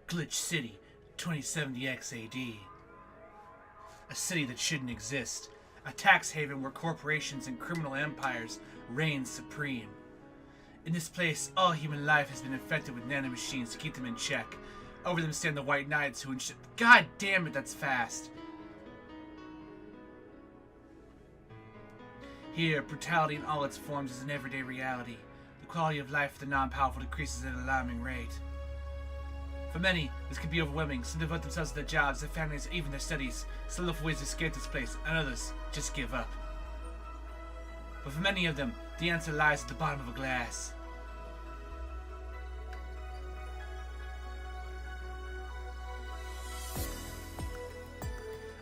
Glitch City, 2070X AD. A city that shouldn't exist. A tax haven where corporations and criminal empires reign supreme. In this place, all human life has been infected with nanomachines to keep them in check. Over them stand the White Knights who ensure— God damn it, that's fast. Here, brutality in all its forms is an everyday reality. The quality of life for the non-powerful decreases at an alarming rate. For many, this can be overwhelming. Some devote themselves to their jobs, their families, even their studies. Some look for ways to escape this place, and others just give up. But for many of them, the answer lies at the bottom of a glass.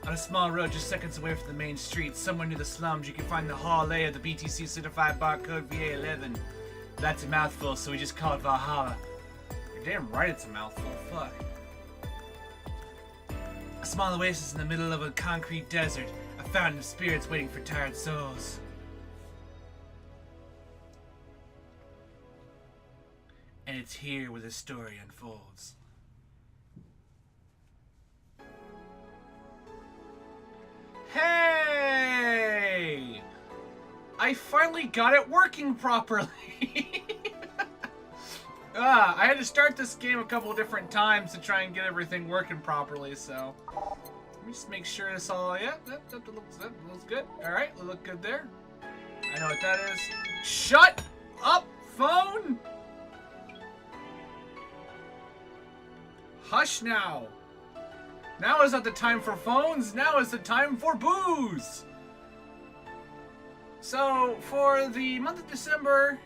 On a small road just seconds away from the main street, somewhere near the slums, you can find the Hall A of the BTC certified barcode Va-11. That's a mouthful, so we just call it Valhalla. You're damn right it's a mouthful, fuck. A small oasis in the middle of a concrete desert, a fountain of spirits waiting for tired souls. And it's here where the story unfolds. Hey! I finally got it working properly! I had to start this game a couple different times to try and get everything working properly, so... Let me just make sure this all... Yeah, that looks good. Alright, look good there. I know what that is. Shut up, phone! Hush now! Now is not the time for phones, now is the time for booze! So, for the month of December,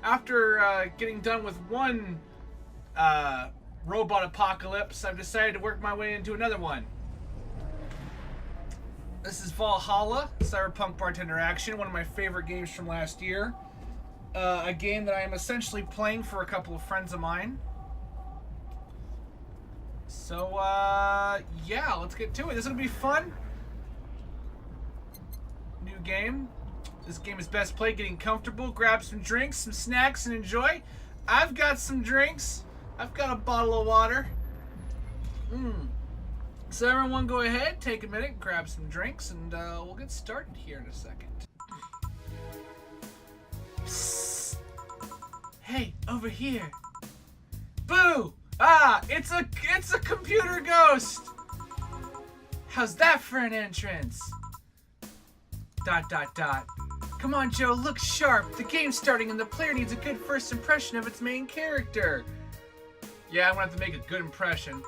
after getting done with one robot apocalypse, I've decided to work my way into another one. This is Valhalla, Cyberpunk Bartender Action, one of my favorite games from last year. A game that I am essentially playing for a couple of friends of mine. So, yeah, let's get to it. This is gonna be fun. New game. This game is best played getting comfortable. Grab some drinks, some snacks, and enjoy. I've got some drinks. I've got a bottle of water. So everyone go ahead, take a minute, grab some drinks, and we'll get started here in a second. Psst. Hey, over here. Boo! Ah, it's a computer ghost! How's that for an entrance? ... Come on, Joe, look sharp. The game's starting and the player needs a good first impression of its main character. Yeah, I'm gonna have to make a good impression.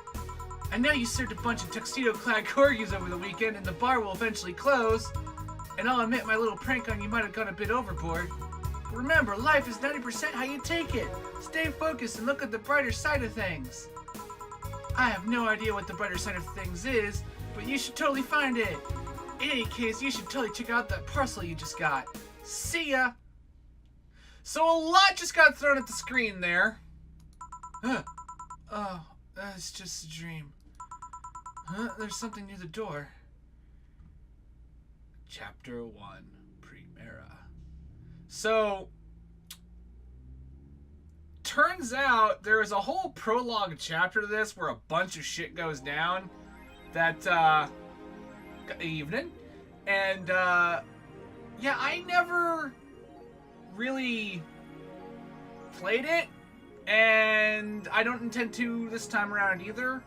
I know you served a bunch of tuxedo-clad corgis over the weekend and the bar will eventually close. And I'll admit my little prank on you might have gone a bit overboard. Remember, life is 90% how you take it. Stay focused and look at the brighter side of things. I have no idea what the brighter side of things is, but you should totally find it. In any case, you should totally check out that parcel you just got. See ya! So a lot just got thrown at the screen there. Oh, that's just a dream. There's something near the door. Chapter 1, Primera. So, turns out there is a whole prologue chapter to this where a bunch of shit goes down that evening. And, yeah, I never really played it, and I don't intend to this time around either,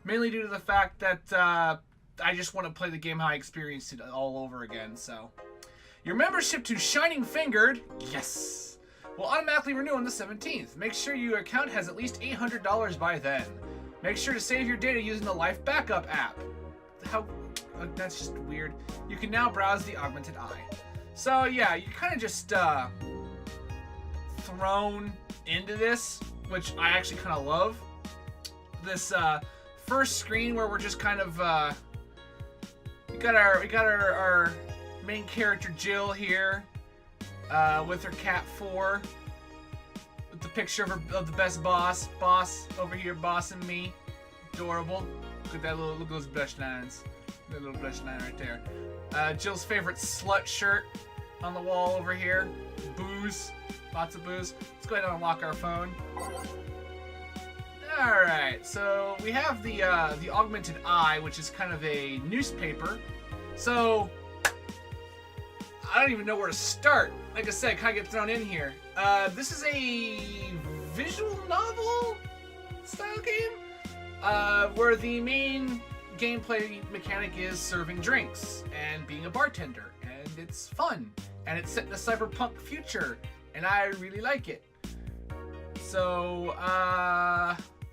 mainly due to the fact that I just want to play the game how I experienced it all over again, so... Your membership to Shining Fingered, yes, will automatically renew on the 17th. Make sure your account has at least $800 by then. Make sure to save your data using the Life Backup app. How... that's just weird. You can now browse the Augmented Eye. So yeah, you're kind of just thrown into this, which I actually kind of love. This first screen where we're just kind of we got our main character Jill here with her cat 4 with the picture of the best boss over here bossing me. Adorable. Look at that look at those blush lines. That little blush line right there. Jill's favorite slut shirt on the wall over here. Booze. Lots of booze. Let's go ahead and unlock our phone. Alright, so we have the Augmented Eye, which is kind of a newspaper. So, I don't even know where to start. Like I said, kind of get thrown in here. This is a visual novel style game, where the main gameplay mechanic is serving drinks and being a bartender. And it's fun. And it's set in a cyberpunk future. And I really like it. So,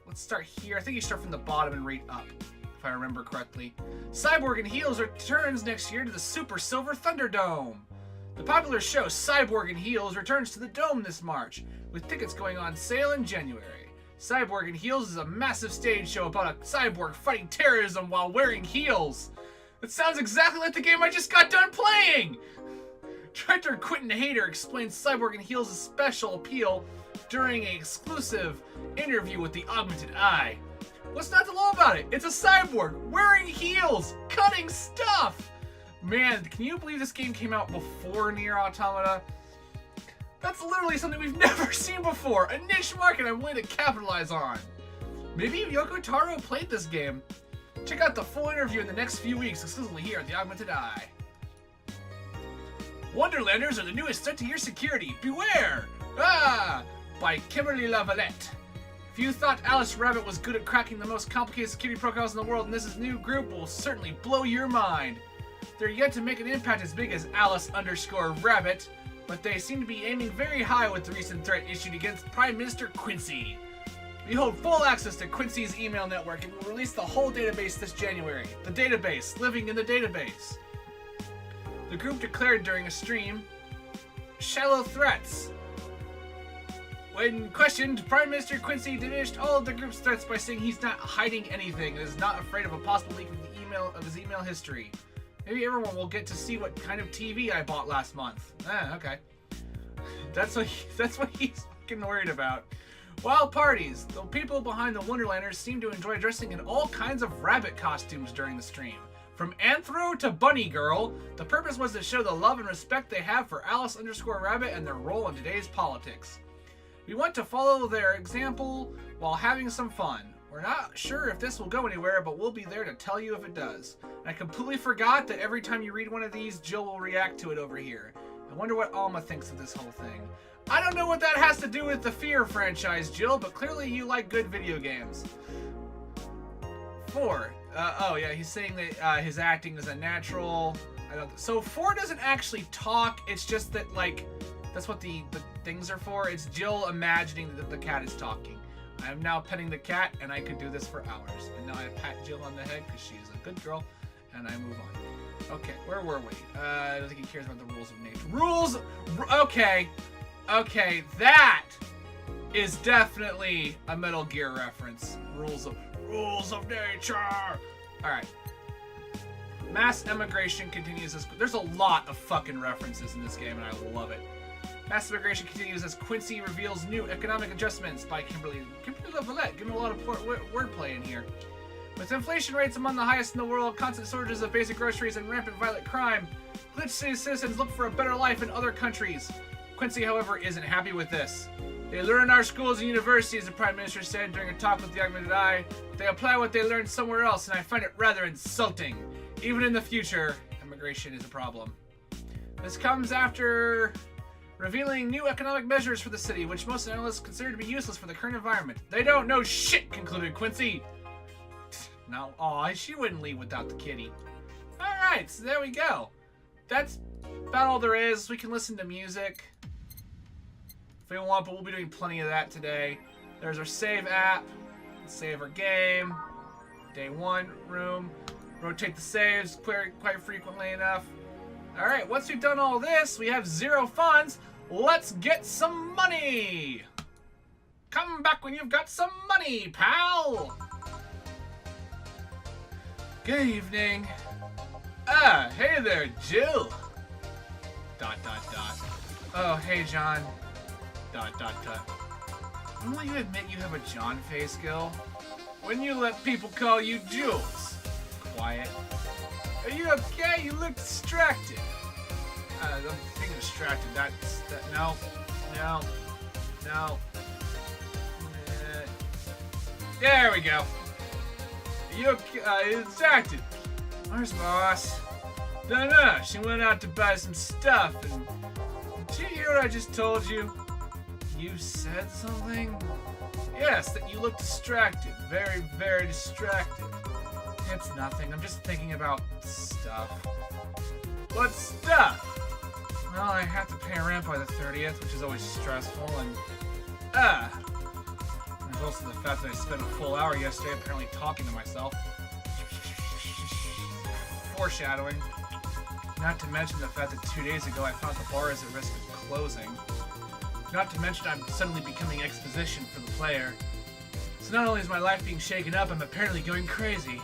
let's start here. I think you start from the bottom and read up, if I remember correctly. Cyborg and Heels returns next year to the Super Silver Thunderdome. The popular show Cyborg and Heels returns to the Dome this March, with tickets going on sale in January. Cyborg and Heels is a massive stage show about a cyborg fighting terrorism while wearing heels. That sounds exactly like the game I just got done playing! Director Quentin Hayter explains Cyborg and Heels' special appeal during an exclusive interview with the Augmented Eye. What's not to love about it? It's a cyborg wearing heels, cutting stuff! Man, can you believe this game came out before Nier Automata? That's literally something we've never seen before! A niche market I'm willing to capitalize on! Maybe Yoko Taro played this game. Check out the full interview in the next few weeks exclusively here at the Augmented Eye. Wonderlanders are the newest threat to your security. Beware! Ah! By Kimberly Lavalette. If you thought Alice Rabbit was good at cracking the most complicated security protocols in the world, and this new group will certainly blow your mind. They're yet to make an impact as big as Alice_Rabbit, but they seem to be aiming very high with the recent threat issued against Prime Minister Quincy. We hold full access to Quincy's email network and will release the whole database this January. The database, living in the database. The group declared during a stream, shallow threats. When questioned, Prime Minister Quincy diminished all of the group's threats by saying he's not hiding anything and is not afraid of a possible leak of his email history. Maybe everyone will get to see what kind of TV I bought last month. Okay. That's what he's fucking worried about. Wild parties. The people behind the Wonderlanders seem to enjoy dressing in all kinds of rabbit costumes during the stream. From Anthro to Bunny Girl, the purpose was to show the love and respect they have for Alice_Rabbit and their role in today's politics. We want to follow their example while having some fun. We're not sure if this will go anywhere, but we'll be there to tell you if it does. And I completely forgot that every time you read one of these, Jill will react to it over here. I wonder what Alma thinks of this whole thing. I don't know what that has to do with the Fear franchise, Jill, but clearly you like good video games. 4. Oh yeah, he's saying that his acting is unnatural. So 4 doesn't actually talk, it's just that, like, that's what the things are for. It's Jill imagining that the cat is talking. I am now petting the cat, and I could do this for hours. And now I pat Jill on the head, because she's a good girl, and I move on. Okay, where were we? I don't think he cares about the rules of nature. Rules! Okay. Okay, that is definitely a Metal Gear reference. Rules of nature! Alright. Mass emigration continues as... There's a lot of fucking references in this game, and I love it. Mass immigration continues as Quincy reveals new economic adjustments by Kimberly Lavalette. Giving a lot of wordplay in here. With inflation rates among the highest in the world, constant shortages of basic groceries, and rampant violent crime, Glitch City citizens look for a better life in other countries. Quincy, however, isn't happy with this. They learn in our schools and universities, the Prime Minister said during a talk with the Augmented Eye. They apply what they learned somewhere else, and I find it rather insulting. Even in the future, immigration is a problem. This comes after revealing new economic measures for the city, which most analysts consider to be useless for the current environment. They don't know shit, concluded Quincy. No, aw, she wouldn't leave without the kitty. Alright, so there we go. That's about all there is. We can listen to music if we want, but we'll be doing plenty of that today. There's our save app. Save our game. Day 1 room. Rotate the saves quite frequently enough. Alright, once we've done all this, we have 0 funds. Let's get some money! Come back when you've got some money, pal! Good evening. Ah, hey there, Jill. ... Oh, hey, John. ... When will you admit you have a John face, Gil? When you let people call you Jules. Quiet. Are you okay? You look distracted. I'm thinking distracted. No. There we go. You distracted. Where's boss? No, she went out to buy some stuff and... Did you hear what I just told you? You said something? Yes, that you look distracted. Very, very distracted. It's nothing. I'm just thinking about stuff. What stuff? Well, I have to pay rent by the 30th, which is always stressful, and... There's also the fact that I spent a full hour yesterday apparently talking to myself. Foreshadowing. Not to mention the fact that 2 days ago I found the bar is at risk of closing. Not to mention I'm suddenly becoming exposition for the player. So not only is my life being shaken up, I'm apparently going crazy.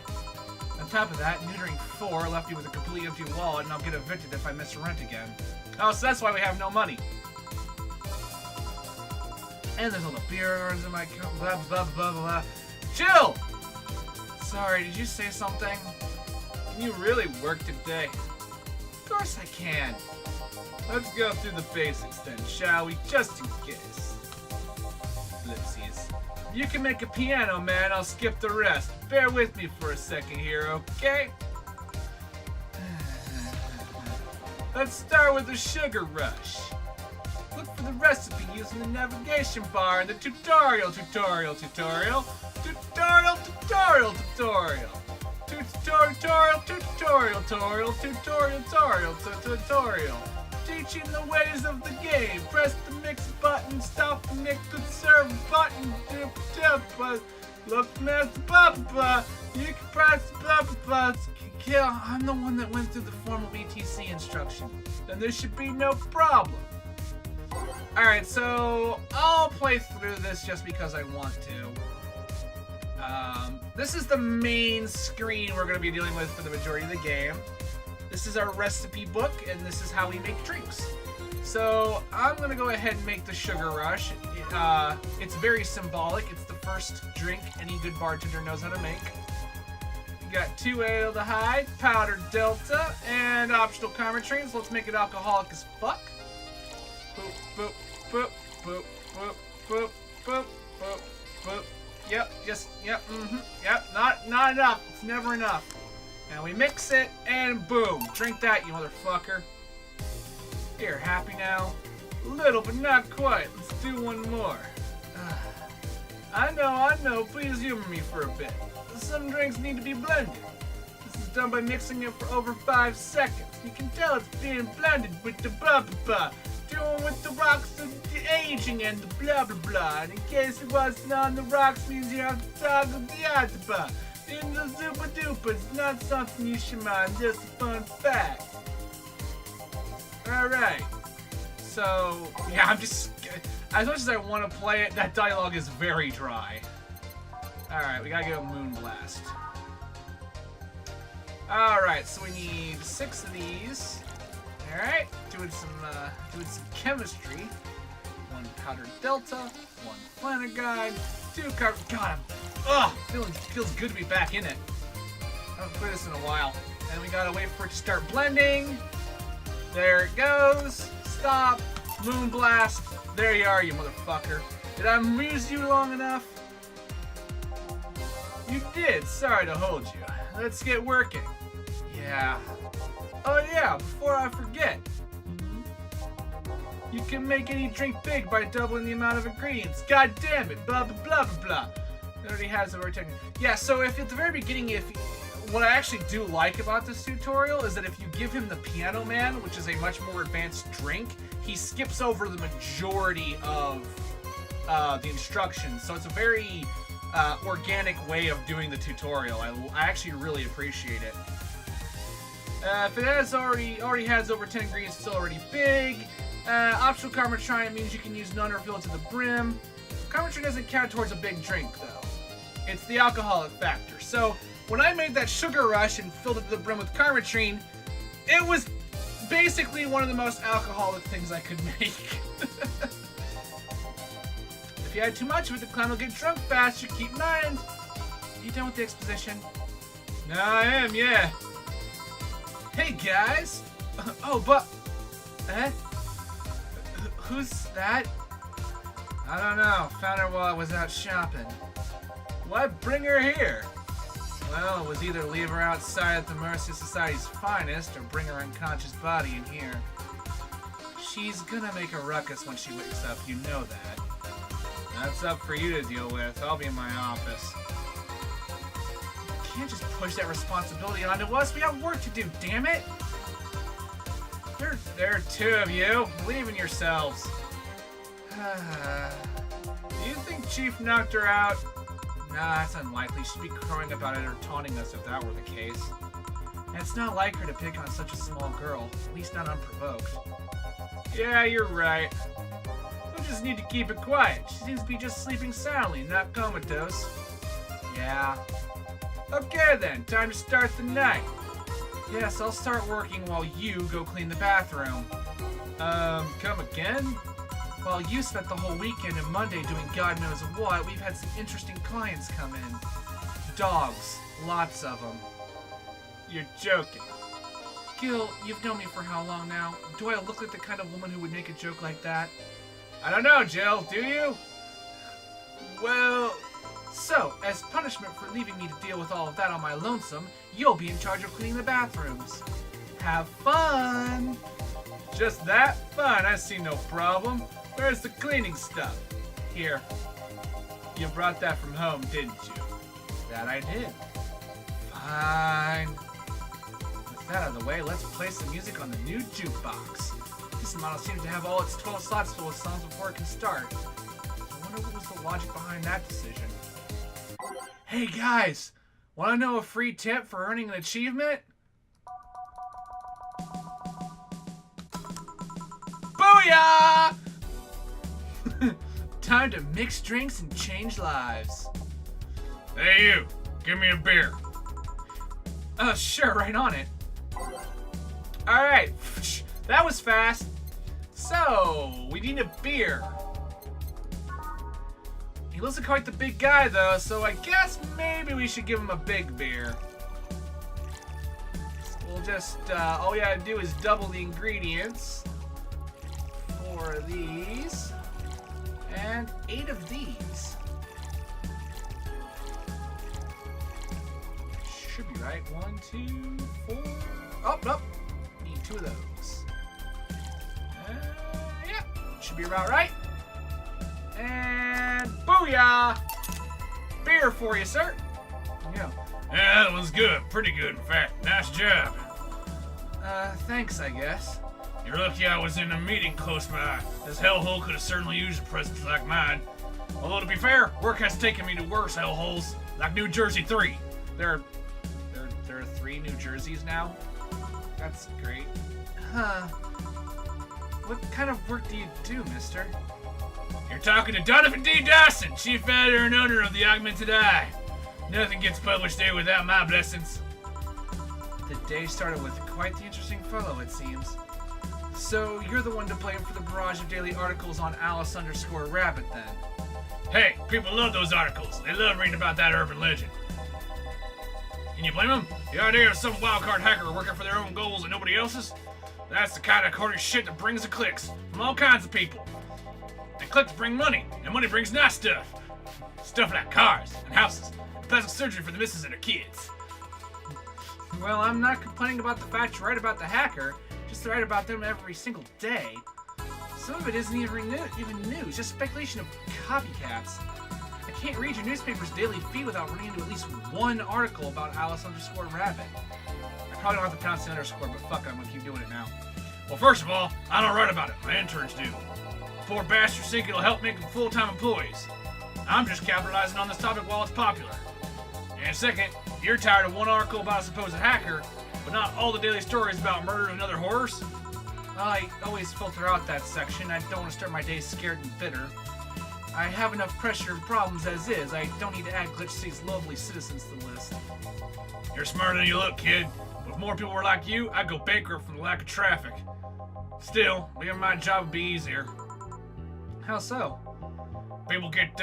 On top of that, neutering 4 left me with a completely empty wallet, and I'll get evicted if I miss rent again. Oh, so that's why we have no money. And there's all the beer gardens in my account, blah, blah, blah, blah. Chill! Sorry, did you say something? Can you really work today? Of course I can. Let's go through the basics then, shall we? Just in case. Ellipses. You can make a piano, man. I'll skip the rest. Bear with me for a second here, okay? Let's start with the sugar rush. Look for the recipe using the navigation bar in the tutorial. Teaching the ways of the game. Press the mix button, stop the mix to serve button. Look, mess, you can press kill. I'm the one that went through the formal ETC instruction. Then there should be no problem. Alright, so I'll play through this just because I want to. This is the main screen we're going to be dealing with for the majority of the game. This is our recipe book, and this is how we make drinks. So I'm going to go ahead and make the Sugar Rush. It's very symbolic. It's the first drink any good bartender knows how to make. We got 2-aldehyde, powdered delta, and optional carmetrine, so let's make it alcoholic as fuck. Boop, boop, boop, boop, boop, boop, boop, boop, boop. Yep, yep, not enough. It's never enough. Now we mix it, and boom. Drink that, you motherfucker. Here, happy now? Little, but not quite. Let's do one more. I know. Please humor me for a bit. Some drinks need to be blended. This is done by mixing it for over 5 seconds. You can tell it's being blended with the blah blah blah. Doing with the rocks of the aging and the blah blah blah. And in case it wasn't on the rocks means you have to toggle the algebra. In the super duper, it's not something you should mind, just a fun fact. Alright. So, yeah, I'm just... As much as I want to play it, that dialogue is very dry. Alright, we gotta go Moonblast. Alright, so we need 6 of these. Alright, doing some chemistry. 1 powdered delta, 1 planner guide, 2 carbon. God, feels good to be back in it. I haven't played this in a while. And we gotta wait for it to start blending. There it goes. Stop. Moonblast. There you are, you motherfucker. Did I amuse you long enough? You did. Sorry to hold you. Let's get working. Yeah. Oh yeah, before I forget. You can make any drink big by doubling the amount of ingredients. God damn it. Blah, blah, blah, blah, blah. It already has the word technique. Yeah, so if at the very beginning, what I actually do like about this tutorial is that if you give him the Piano Man, which is a much more advanced drink, he skips over the majority of the instructions. So it's a very organic way of doing the tutorial. I actually really appreciate it. If it has already has over 10 ingredients, it's already big. Optional Carmetrine means you can use none or fill it to the brim. Carmetrine doesn't count towards a big drink, though. It's the alcoholic factor. So when I made that Sugar Rush and filled it to the brim with Carmetrine, it was basically one of the most alcoholic things I could make. If you had too much of it, the clown will get drunk faster. Keep in mind. Are you done with the exposition? No, I am, yeah. Hey, guys. Oh, but... Who's that? I don't know. Found her while I was out shopping. Why'd bring her here? Well, it was either leave her outside at the mercy of society's finest or bring her unconscious body in here. She's gonna make a ruckus when she wakes up, you know that. That's up for you to deal with. I'll be in my office. You can't just push that responsibility onto us. We got work to do, damn it! There are two of you. Believe in yourselves. Do you think Chief knocked her out? Nah, that's unlikely. She'd be crowing about it or taunting us if that were the case. And it's not like her to pick on such a small girl, at least not unprovoked. Yeah, you're right. We just need to keep it quiet. She seems to be just sleeping soundly, not comatose. Yeah. Okay then, time to start the night. Yes, I'll start working while you go clean the bathroom. Come again? While you spent the whole weekend and Monday doing God knows what, we've had some interesting clients come in. Dogs. Lots of them. You're joking. Gil, you've known me for how long now? Do I look like the kind of woman who would make a joke like that? I don't know, Jill. Do you? Well, so, as punishment for leaving me to deal with all of that on my lonesome, you'll be in charge of cleaning the bathrooms. Have fun! Just that? Fine, I see no problem. Where's the cleaning stuff? Here. You brought that from home, didn't you? That I did. Fine. With that out of the way, let's play some music on the new jukebox. This model seems to have all its 12 slots full of songs before it can start. I wonder what was the logic behind that decision. Hey guys! Want to know a free tip for earning an achievement? Booyah! Time to mix drinks and change lives. Hey you, give me a beer. Sure, right on it. Alright, that was fast. So, we need a beer. He looks like quite the big guy though, so I guess maybe we should give him a big beer. We'll just, all we gotta do is double the ingredients. 4 of these. And 8 of these. Should be right. 1, 2, 4. Oh, nope. Need 2 of those. Yeah. Should be about right. And booyah! Beer for you, sir. Yeah. Yeah, that was good. Pretty good, in fact. Nice job. Thanks, I guess. You're lucky I was in a meeting close by. This hellhole could have certainly used a presence like mine. Although, to be fair, work has taken me to worse hellholes, like New Jersey 3. There are 3 New Jerseys now? That's great. Huh. What kind of work do you do, mister? You're talking to Donovan D. Dawson, chief editor and owner of the Augmented Eye. Nothing gets published there without my blessings. The day started with quite the interesting fellow, it seems. So, you're the one to blame for the barrage of daily articles on Alice_Rabbit, then? Hey, people love those articles. They love reading about that urban legend. Can you blame them? The idea of some wildcard hacker working for their own goals and nobody else's? That's the kind of corny shit that brings the clicks from all kinds of people. And clicks bring money, and money brings nice stuff. Stuff like cars and houses, and plastic surgery for the missus and her kids. Well, I'm not complaining about the fact you're right about the hacker, just right about them every single day. Some of it isn't even news, just speculation of copycats. I can't read your newspaper's daily feed without running into at least one article about Alice_Rabbit. I probably don't have to pronounce the underscore, but fuck it, I'm gonna keep doing it now. Well, first of all, I don't write about it. My interns do. Poor bastards think it'll help make them full-time employees. I'm just capitalizing on this topic while it's popular. And second, you're tired of one article about a supposed hacker, but not all the daily stories about murder and other horrors? I always filter out that section. I don't want to start my day scared and bitter. I have enough pressure and problems as is. I don't need to add Glitch City's lovely citizens to the list. You're smarter than you look, kid. If more people were like you, I'd go bankrupt from the lack of traffic. Still, leaving my job would be easier. How so? People get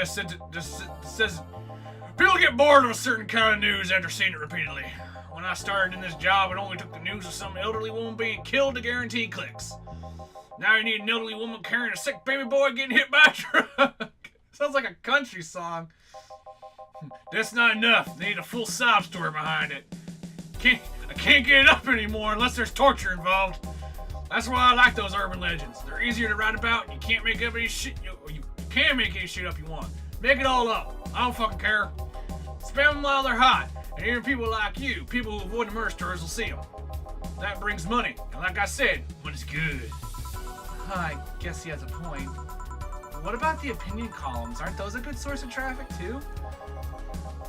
people get bored of a certain kind of news after seeing it repeatedly. When I started in this job, it only took the news of some elderly woman being killed to guarantee clicks. Now you need an elderly woman carrying a sick baby boy getting hit by a truck. Sounds like a country song. That's not enough. They need a full sob story behind it. I can't get it up anymore unless there's torture involved. That's why I like those urban legends. They're easier to write about. You can't make up any shit. You can make any shit up you want. Make it all up. I don't fucking care. Spam them while they're hot. And even people like you, people who avoid the murder stories, will see them. That brings money. And like I said, money's good. I guess he has a point. What about the opinion columns? Aren't those a good source of traffic too?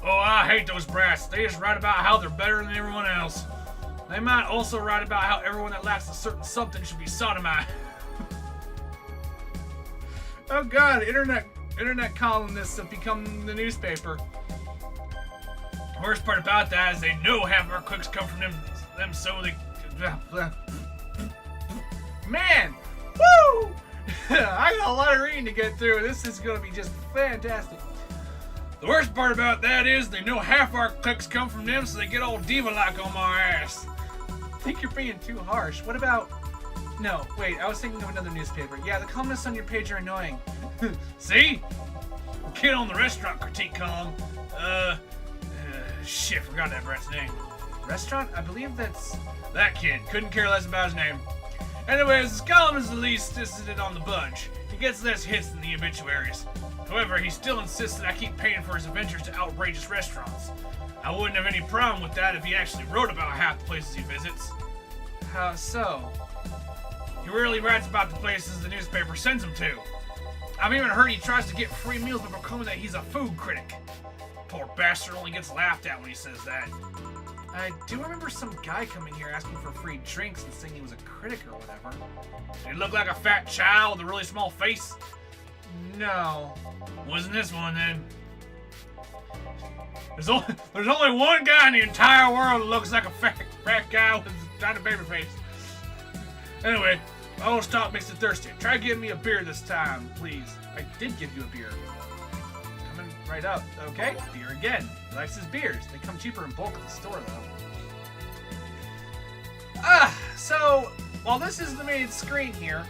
Oh, I hate those brats. They just write about how they're better than everyone else. They might also write about how everyone that lacks a certain something should be sodomized. Oh god, internet columnists have become the newspaper. The worst part about that is they know half of our clicks come from them so they... Man! Woo! I got a lot of reading to get through. This is going to be just fantastic. The worst part about that is they know half our clicks come from them, so they get all diva-like on my ass. I think you're being too harsh. What about... No, wait, I was thinking of another newspaper. Yeah, the columnists on your page are annoying. See? Kid on the restaurant critique column. Shit, forgot that brat's name. Restaurant? I believe that's... That kid. Couldn't care less about his name. Anyways, his column is the least dissident on the bunch. He gets less hits than the obituaries. However, he still insists that I keep paying for his adventures to outrageous restaurants. I wouldn't have any problem with that if he actually wrote about half the places he visits. How so? He rarely writes about the places the newspaper sends him to. I've even heard he tries to get free meals by proclaiming that he's a food critic. Poor bastard only gets laughed at when he says that. I do remember some guy coming here asking for free drinks and saying he was a critic or whatever. Did he look like a fat child with a really small face? No. Wasn't this one then? There's only one guy in the entire world that looks like a fat guy with a tiny baby face. Anyway, I won't stop makes it thirsty. Try giving me a beer this time, please. I did give you a beer. Coming right up. Okay, beer again. He likes his beers. They come cheaper in bulk at the store, though. So, while this is the main screen here,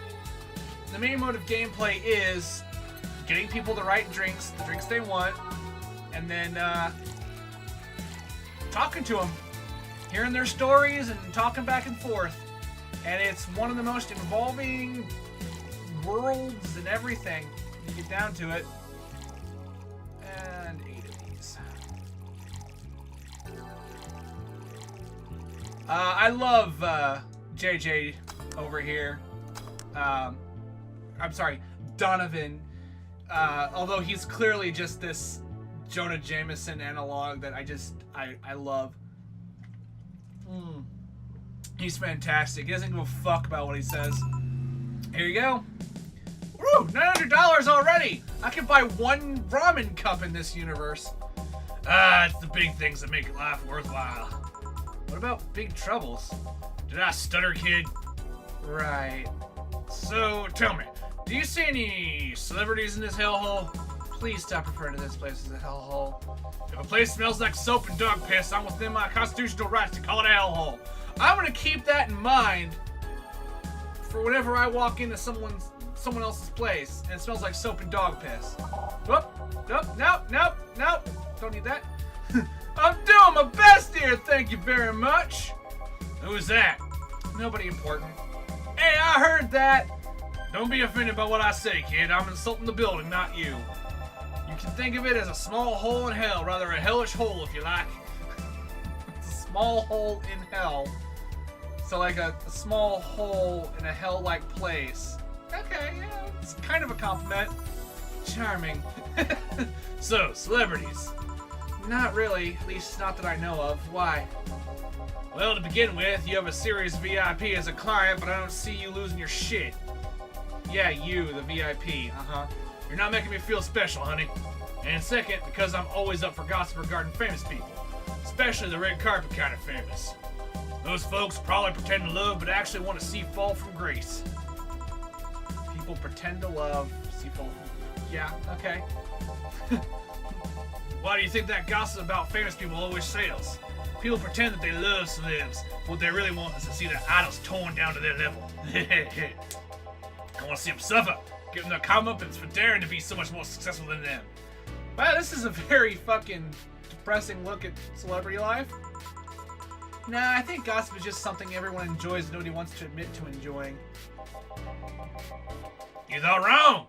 the main mode of gameplay is getting people the right drinks, the drinks they want, and then talking to them, hearing their stories and talking back and forth. And it's one of the most involving worlds and everything. You get down to it. And 8 of these. I love JJ over here. I'm sorry, Donovan. Although he's clearly just this Jonah Jameson analog that I love. He's fantastic. He doesn't give a fuck about what he says. Here you go. Woo! $900 already! I can buy one ramen cup in this universe. It's the big things that make life worthwhile. What about big troubles? Did I stutter, kid? Right. So, tell me, do you see any celebrities in this hellhole? Please stop referring to this place as a hellhole. If a place smells like soap and dog piss, I'm within my constitutional rights to call it a hellhole. I'm gonna keep that in mind for whenever I walk into someone else's place and it smells like soap and dog piss. Whoop, nope. Don't need that. I'm doing my best here, thank you very much. Who's that? Nobody important. Hey, I heard that. Don't be offended by what I say, kid. I'm insulting the building, not you. You can think of it as a small hole in hell, rather a hellish hole if you like. It's a small hole in hell. So like a small hole in a hell-like place. Okay, yeah, it's kind of a compliment. Charming. So, celebrities. Not really, at least not that I know of. Why? Well, to begin with, you have a serious VIP as a client, but I don't see you losing your shit. Yeah, you, the VIP, You're not making me feel special, honey. And second, because I'm always up for gossip regarding famous people. Especially the red carpet kind of famous. Those folks probably pretend to love, but actually want to see fall from grace. People pretend to love, see fall from... Yeah, okay. Why do you think that gossip about famous people always sells? People pretend that they love celebs. What they really want is to see their idols torn down to their level. I want to see them suffer. Give them their comeuppance for daring to be so much more successful than them. Wow, this is a very fucking depressing look at celebrity life. Nah, I think gossip is just something everyone enjoys and nobody wants to admit to enjoying. You thought wrong.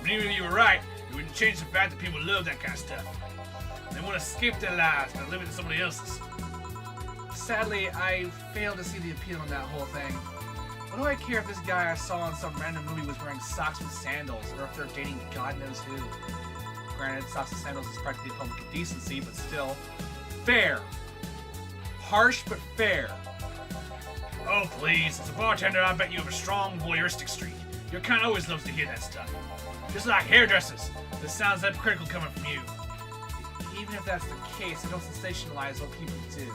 But even if you were right, it wouldn't change the fact that people love that kind of stuff. They want to escape their lives by living in somebody else's. Sadly, I failed to see the appeal in that whole thing. What do I care if this guy I saw in some random movie was wearing socks with sandals, or if they're dating God knows who? Granted, socks and sandals is practically public indecency, but still. Fair. Harsh, but fair. Oh, please. As a bartender, I bet you have a strong voyeuristic streak. Your kind always loves to hear that stuff. Just like hairdressers. This sounds hypocritical coming from you. Even if that's the case, I don't sensationalize what people do.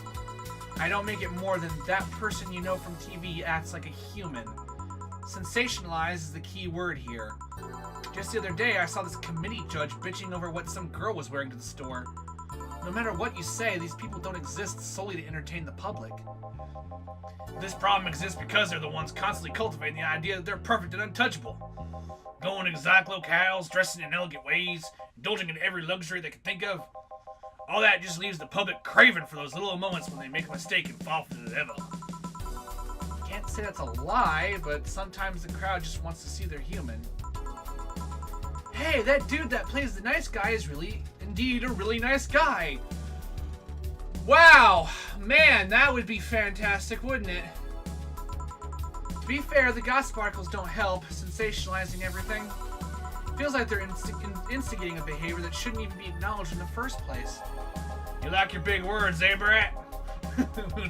I don't make it more than that person you know from TV acts like a human. Sensationalize is the key word here. Just the other day, I saw this committee judge bitching over what some girl was wearing to the store. No matter what you say, these people don't exist solely to entertain the public. This problem exists because they're the ones constantly cultivating the idea that they're perfect and untouchable. Going to exotic locales, dressing in elegant ways, indulging in every luxury they can think of. All that just leaves the public craving for those little moments when they make a mistake and fall for the devil. Can't say that's a lie, but sometimes the crowd just wants to see they're human. Hey, that dude that plays the nice guy is really, indeed, a really nice guy. Wow, man, that would be fantastic, wouldn't it? To be fair, the gossip articles don't help, sensationalizing everything. Feels like they're instigating a behavior that shouldn't even be acknowledged in the first place. You like your big words, eh, Brat?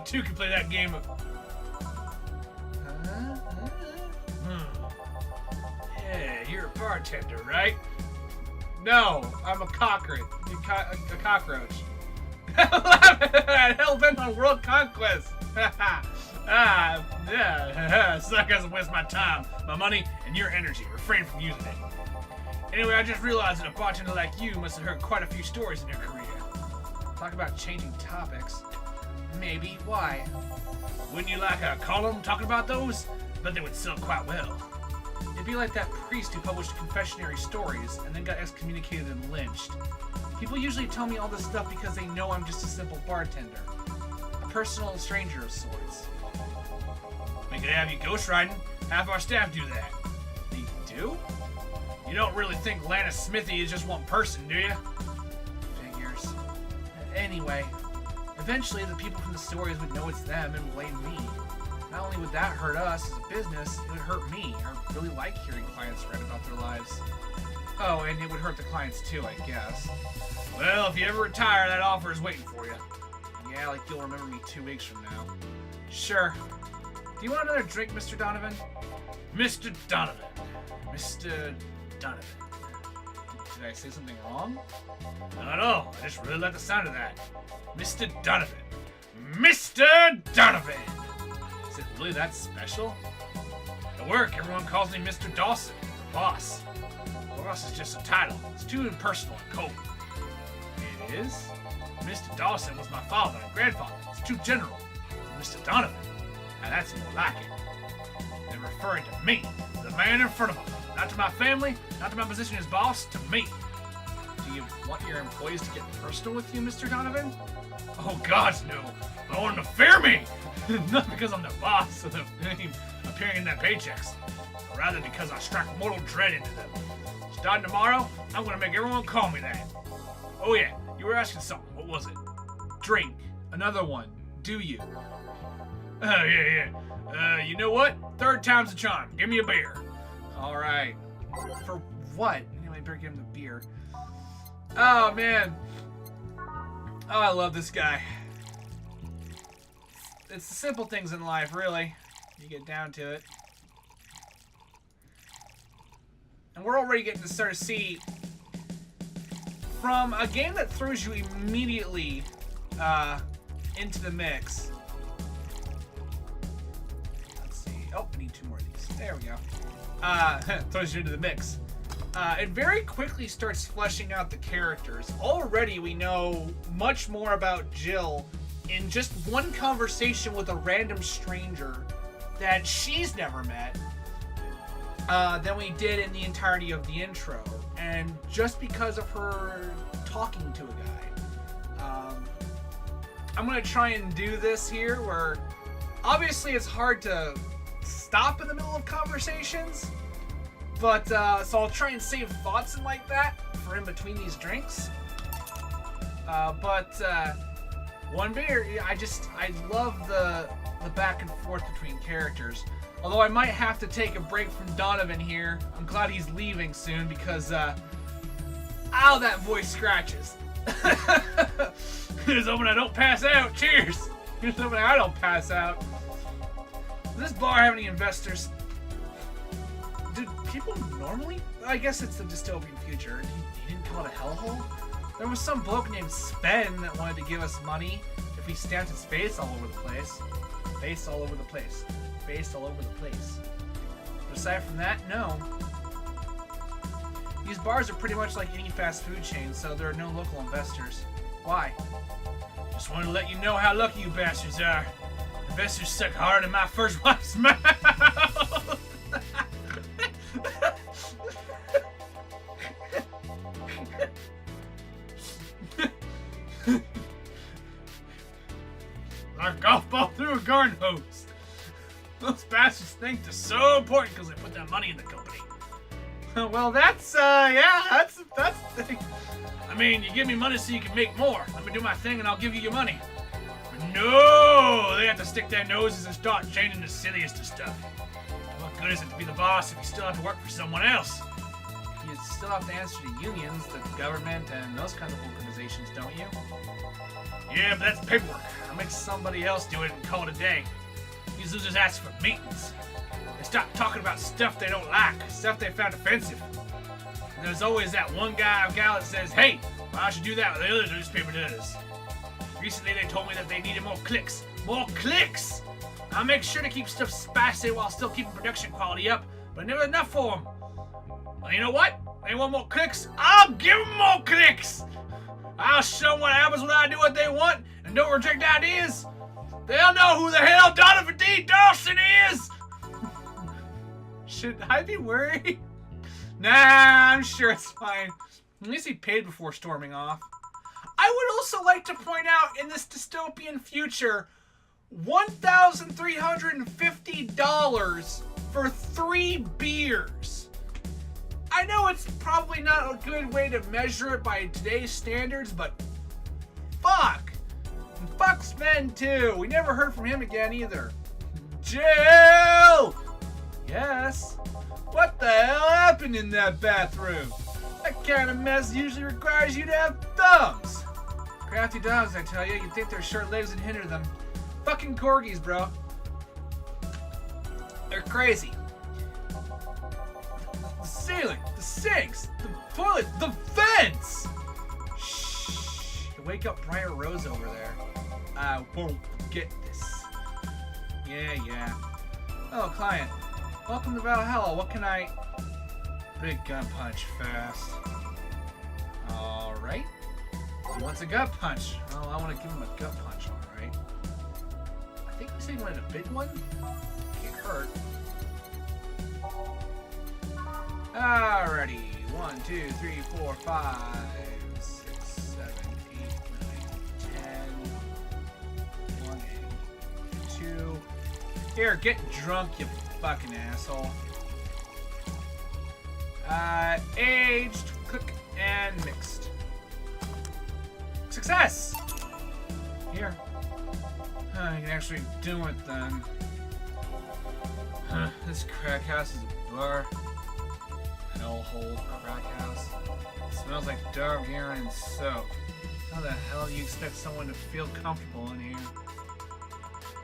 Two can play that game of... Yeah, you're a bartender, right? No, I'm a cockroach. A cockroach. Hell-bent on world conquest. Yeah. Sarcasm wastes my time, my money, and your energy. Refrain from using it. Anyway, I just realized that a bartender like you must have heard quite a few stories in your career. Talk about changing topics. Maybe. Why? Wouldn't you like a column talking about those? But they would sell quite well. It'd be like that priest who published confessionary stories and then got excommunicated and lynched. People usually tell me all this stuff because they know I'm just a simple bartender. A personal stranger of sorts. We could have you ghostwriting. Half our staff do that. They do? You don't really think Lana Smithy is just one person, do you? Figures. Anyway, eventually the people from the stories would know it's them and blame me. Not only would that hurt us as a business, it would hurt me. I really like hearing clients write about their lives. Oh, and it would hurt the clients too, I guess. Well, if you ever retire, that offer is waiting for you. Yeah, like you'll remember me 2 weeks from now. Sure. Do you want another drink, Mr. Donovan? Mr. Donovan. Mr. Donovan. Did I say something wrong? Not at all. I just really like the sound of that. Mr. Donovan. Mr. Donovan! Is it really that special? At work, everyone calls me Mr. Dawson, boss. Boss is just a title. It's too impersonal and cold. It is? Mr. Dawson was my father and grandfather. It's too general. Mr. Donovan. Now that's more like it. They're referring to me, the man in front of them. Not to my family, not to my position as boss, to me. Do you want your employees to get personal with you, Mr. Donovan? Oh, gosh, no. I want them to fear me. Not because I'm the boss of the name appearing in their paychecks, but rather because I strike mortal dread into them. Starting tomorrow, I'm going to make everyone call me that. Oh, yeah, you were asking something. What was it? Drink. Another one. Do you? Oh, yeah. You know what? Third time's the charm. Give me a beer. All right. For what? Anyway, better give him the beer. Oh, man. Oh, I love this guy. It's the simple things in life, really. You get down to it. And we're already getting to start to see from a game that throws you immediately into the mix. Let's see. Oh, I need 2 more of these. There we go. Throws you into the mix. It very quickly starts fleshing out the characters. Already we know much more about Jill in just one conversation with a random stranger that she's never met. than we did in the entirety of the intro. And just because of her talking to a guy. I'm going to try and do this here where obviously it's hard to stop in the middle of conversations. But, so I'll try and save thoughts and like that for in between these drinks. One beer, I love the back and forth between characters. Although I might have to take a break from Donovan here. I'm glad he's leaving soon because, ow, that voice scratches. Here's hoping I don't pass out. Cheers. Here's hoping I don't pass out. Does this bar have any investors? Do people normally? I guess it's the dystopian future. He didn't call it a hellhole? There was some bloke named Spen that wanted to give us money if we stamped his face all over the place. Face all over the place. Face all over the place. But aside from that, no. These bars are pretty much like any fast food chain, so there are no local investors. Why? Just wanted to let you know how lucky you bastards are. Investors suck harder than my first wife's mouth. Like a golf ball through a garden hose. Those bastards think they're so important because they put that money in the company. Well, that's the thing. I mean, you give me money so you can make more. Let me do my thing and I'll give you your money. But no! They have to stick their noses and start changing the silliest of stuff. What good is it to be the boss if you still have to work for someone else? You still have to answer to unions, the government, and those kinds of organizations, don't you? Yeah, but that's paperwork. I'll make somebody else do it and call it a day. These losers ask for meetings. They stop talking about stuff they don't like, stuff they found offensive. And there's always that one guy or gal that says, hey, why don't you do that what the other newspaper does? Recently they told me that they needed more clicks. More clicks! I'll make sure to keep stuff spicy while still keeping production quality up, but never enough for them. Well, you know what? They want more clicks? I'll give them more clicks! I'll show them what happens when I do what they want and don't reject ideas. They'll know who the hell Donovan D. Dawson is! Should I be worried? Nah, I'm sure it's fine. At least he paid before storming off. I would also like to point out in this dystopian future, $1,350 for 3 beers. I know it's probably not a good way to measure it by today's standards, but fuck. And fuck Sven too. We never heard from him again either. Jill! Yes? What the hell happened in that bathroom? That kind of mess usually requires you to have thumbs. Crafty dogs, I tell you. You'd think their short legs would hinder them. Fucking corgis, bro. They're crazy. The ceiling, the sinks, the toilet, the vents! Shh. You wake up Briar Rose over there. I won't forget this. Yeah. Oh, client. Welcome to Valhalla. What can I... Big gun punch fast. Alright. He wants a gut punch. Well, I want to give him a gut punch, alright. I think he said he wanted a big one. Can't hurt. Alrighty. 1, 2, 3, 4, 5, 6, 7, 8, 9, 10. 1 and 2. Here, get drunk, you fucking asshole. Aged, cook, and mixed. Success! Here. You can actually do it then. This crack house is a bar. Hellhole crack house. It smells like dog urine and soap. How the hell do you expect someone to feel comfortable in here?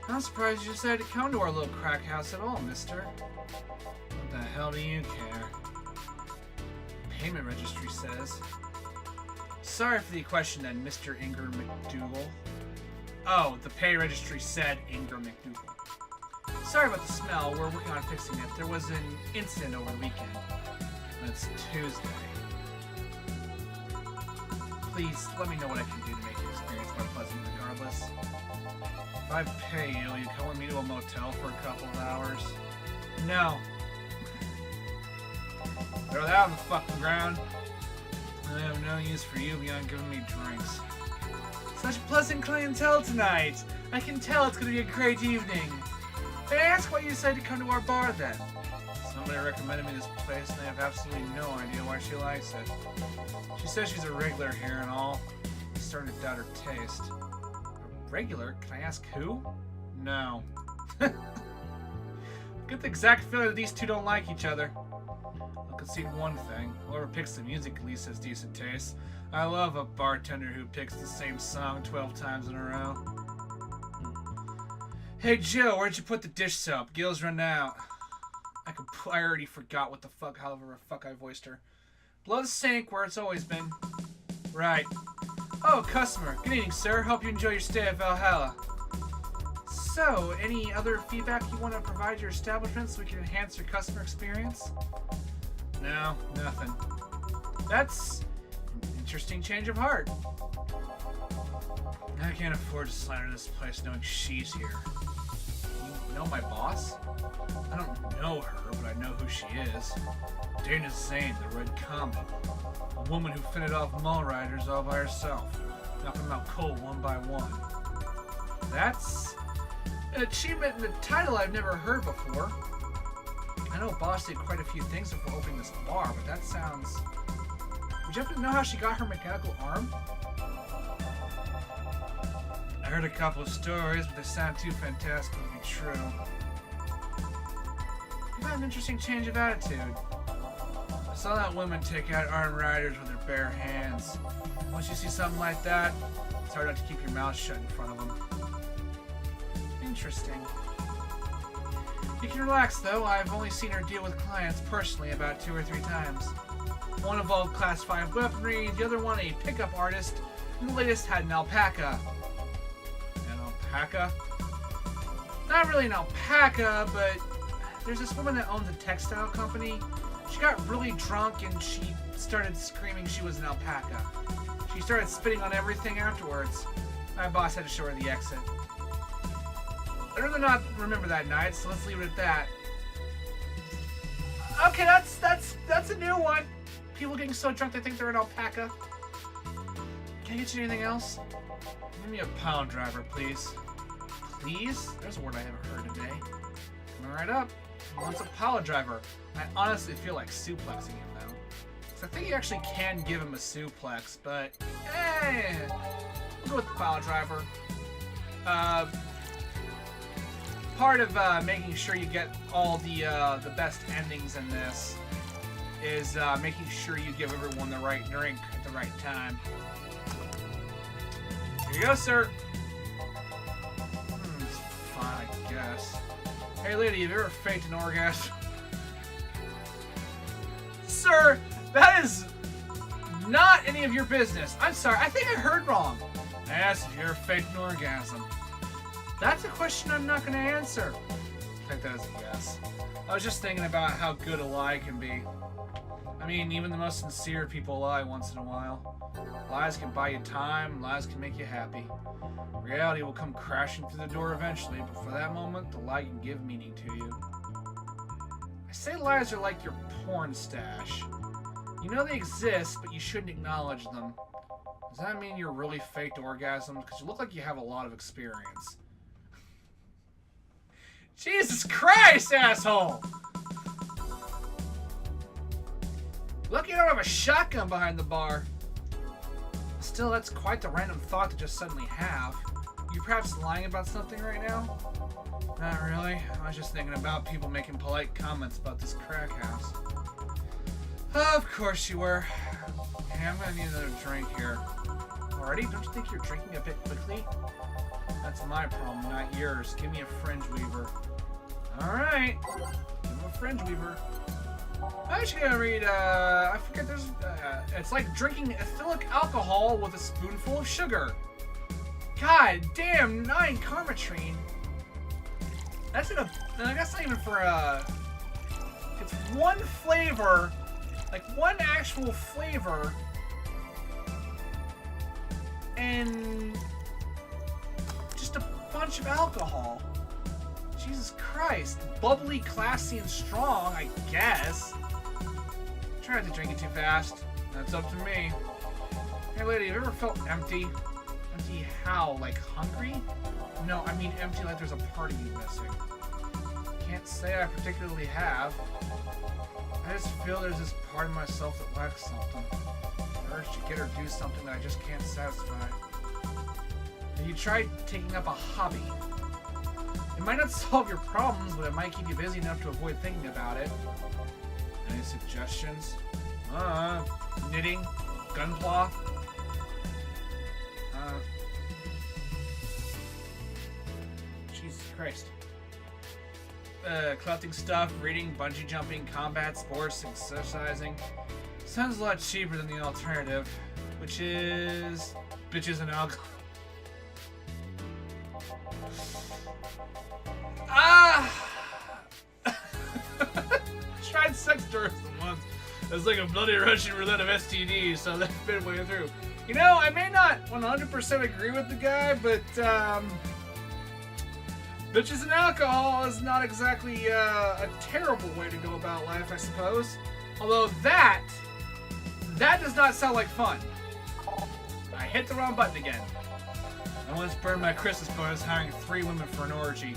I'm surprised you decided to come to our little crack house at all, mister. What the hell do you care? Payment registry says. Sorry for the question then, Mr. Ingram McDougal. Oh, the pay registry said Ingram McDougal. Sorry about the smell, we're working on fixing it. There was an incident over the weekend. It's Tuesday. Please, let me know what I can do to make your experience more pleasant regardless. If I pay you, will you come with me to a motel for a couple of hours? No. Throw that on the fucking ground. I have no use for you beyond giving me drinks. Such pleasant clientele tonight. I can tell it's gonna be a great evening. May I ask why you decided to come to our bar then? Somebody recommended me this place and I have absolutely no idea why she likes it. She says she's a regular here and all. I started to doubt her taste. A regular? Can I ask who? No. Get the exact feeling that these two don't like each other. I'll concede one thing. Whoever picks the music at least has decent taste. I love a bartender who picks the same song 12 times in a row. Hey Joe, where'd you put the dish soap? Gil's run out. I already forgot what the fuck, however fuck I voiced her. Below the sink, where it's always been. Right. Oh, customer. Good evening, sir. Hope you enjoy your stay at Valhalla. So, any other feedback you want to provide your establishment so we can enhance your customer experience? No, nothing. That's an interesting change of heart. I can't afford to slander this place knowing she's here. You know my boss? I don't know her, but I know who she is. Dana Zane, the Red Comet. A woman who fended off mall riders all by herself, knocking them out cold one by one. That's an achievement in the title I've never heard before. I know Boss did quite a few things before opening this bar, but that sounds... Would you happen to know how she got her mechanical arm? I heard a couple of stories, but they sound too fantastic to be true. You've had an interesting change of attitude. I saw that woman take out armed riders with her bare hands. Once you see something like that, it's hard not to keep your mouth shut in front of them. Interesting. You can relax, though. I've only seen her deal with clients personally about 2 or 3 times. One involved Class 5 weaponry, the other one a pickup artist, and the latest had an alpaca. An alpaca? Not really an alpaca, but there's this woman that owns a textile company. She got really drunk and she started screaming she was an alpaca. She started spitting on everything afterwards. My boss had to show her the exit. I'd rather not remember that night, so let's leave it at that. Okay, that's a new one. People getting so drunk they think they're an alpaca. Can I get you anything else? Give me a pile driver, please. Please? There's a word I haven't heard today. Coming right up. He wants a pile driver. I honestly feel like suplexing him though. So I think you actually can give him a suplex, but we'll go with the pile driver. Part of making sure you get all the best endings in this is making sure you give everyone the right drink at the right time. Here you go, sir. It's fine, I guess. Hey, lady, have you ever faked an orgasm? Sir, that is not any of your business. I'm sorry, I think I heard wrong. I asked if you ever faked an orgasm. That's a question I'm not going to answer. I think that is a yes. I was just thinking about how good a lie can be. I mean, even the most sincere people lie once in a while. Lies can buy you time, lies can make you happy. Reality will come crashing through the door eventually, but for that moment, the lie can give meaning to you. I say lies are like your porn stash. You know they exist, but you shouldn't acknowledge them. Does that mean you're really faked orgasms? Because you look like you have a lot of experience. Jesus Christ, asshole! Lucky I don't have a shotgun behind the bar. Still, that's quite the random thought to just suddenly have. Are you perhaps lying about something right now? Not really. I was just thinking about people making polite comments about this crack house. Of course you were. Hey, I'm gonna need another drink here. Already? Don't you think you're drinking a bit quickly? That's my problem, not yours. Give me a fringe weaver. Alright. Give him a fringe weaver. I'm actually gonna read, I forget there's, it's like drinking ethylic alcohol with a spoonful of sugar. God damn, 9 Carmatrine. That's in a, I guess not even for, it's one flavor, like one actual flavor, and just a bunch of alcohol. Jesus Christ. Bubbly, classy, and strong, I guess. I'm Try not to drink it too fast. That's up to me. Hey lady, have you ever felt empty? Empty how? Like hungry? No, I mean empty like there's a part of you missing. Can't say I particularly have. I just feel there's this part of myself that lacks something. The urge to get or do something that I just can't satisfy. Have you tried taking up a hobby? It might not solve your problems, but it might keep you busy enough to avoid thinking about it. Any suggestions? Knitting? Gunpla? Jesus Christ. Collecting stuff, reading, bungee jumping, combat, sports, exercising. Sounds a lot cheaper than the alternative, which is bitches and alcohol. Tried sex tourism once. It's like a bloody Russian roulette of STDs, so that's been way through. You know, I may not 100% agree with the guy, but bitches and alcohol is not exactly a terrible way to go about life, I suppose. Although that does not sound like fun. I hit the wrong button again. I once burned my Christmas bonus hiring 3 women for an orgy.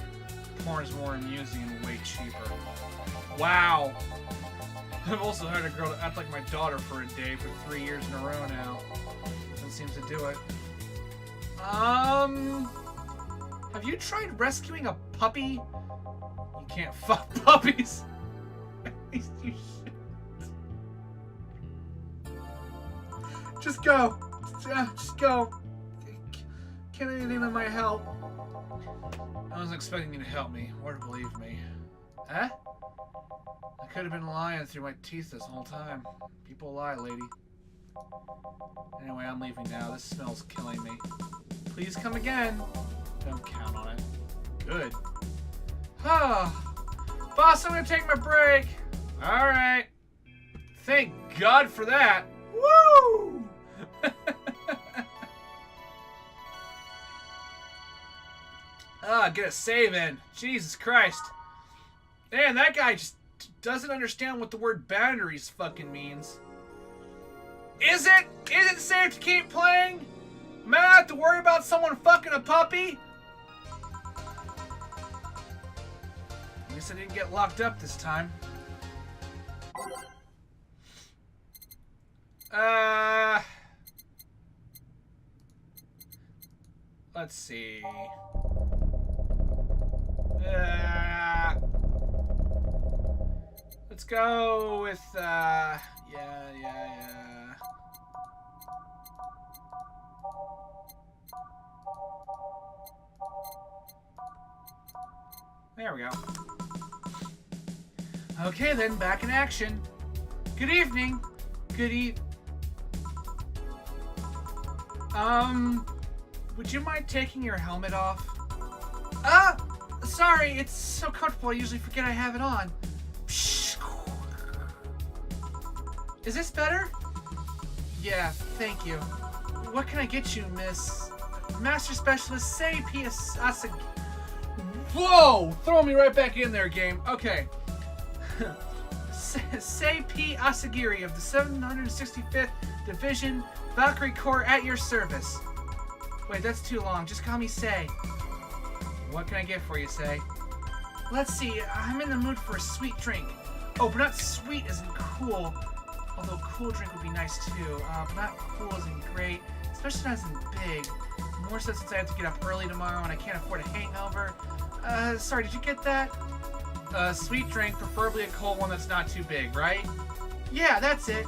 Porn is more amusing and way cheaper. Wow. I've also hired a girl to act like my daughter for a day for 3 years in a row now. That seems to do it. Have you tried rescuing a puppy? You can't fuck puppies. You shit. Just go. Just go. Can't anything that might help. I wasn't expecting you to help me or to believe me. Huh? I could have been lying through my teeth this whole time. People lie, lady. Anyway, I'm leaving now. This smells killing me. Please come again. Don't count on it. Good. Boss, I'm gonna take my break. Alright. Thank God for that. Woo! Get a save in. Jesus Christ. Man, that guy just doesn't understand what the word boundaries fucking means. Is it safe to keep playing? Am I gonna have to worry about someone fucking a puppy? At least I didn't get locked up this time. Let's see. Let's go with, yeah. There we go. Okay then, back in action. Good evening. Would you mind taking your helmet off? Sorry, it's so comfortable I usually forget I have it on. Is this better? Yeah, thank you. What can I get you, Miss Master Specialist Say-P Asagiri? Whoa! Throw me right back in there, game. Okay. Say-P Asagiri of the 765th Division Valkyrie Corps at your service. Wait, that's too long. Just call me Say. What can I get for you, Say? Let's see. I'm in the mood for a sweet drink. Oh, but not sweet isn't cool. Although cool drink would be nice too. But not cool isn't great. Especially not isn't big. More so since I have to get up early tomorrow and I can't afford a hangover. Sorry, did you get that? Sweet drink, preferably a cold one that's not too big, right? Yeah, that's it.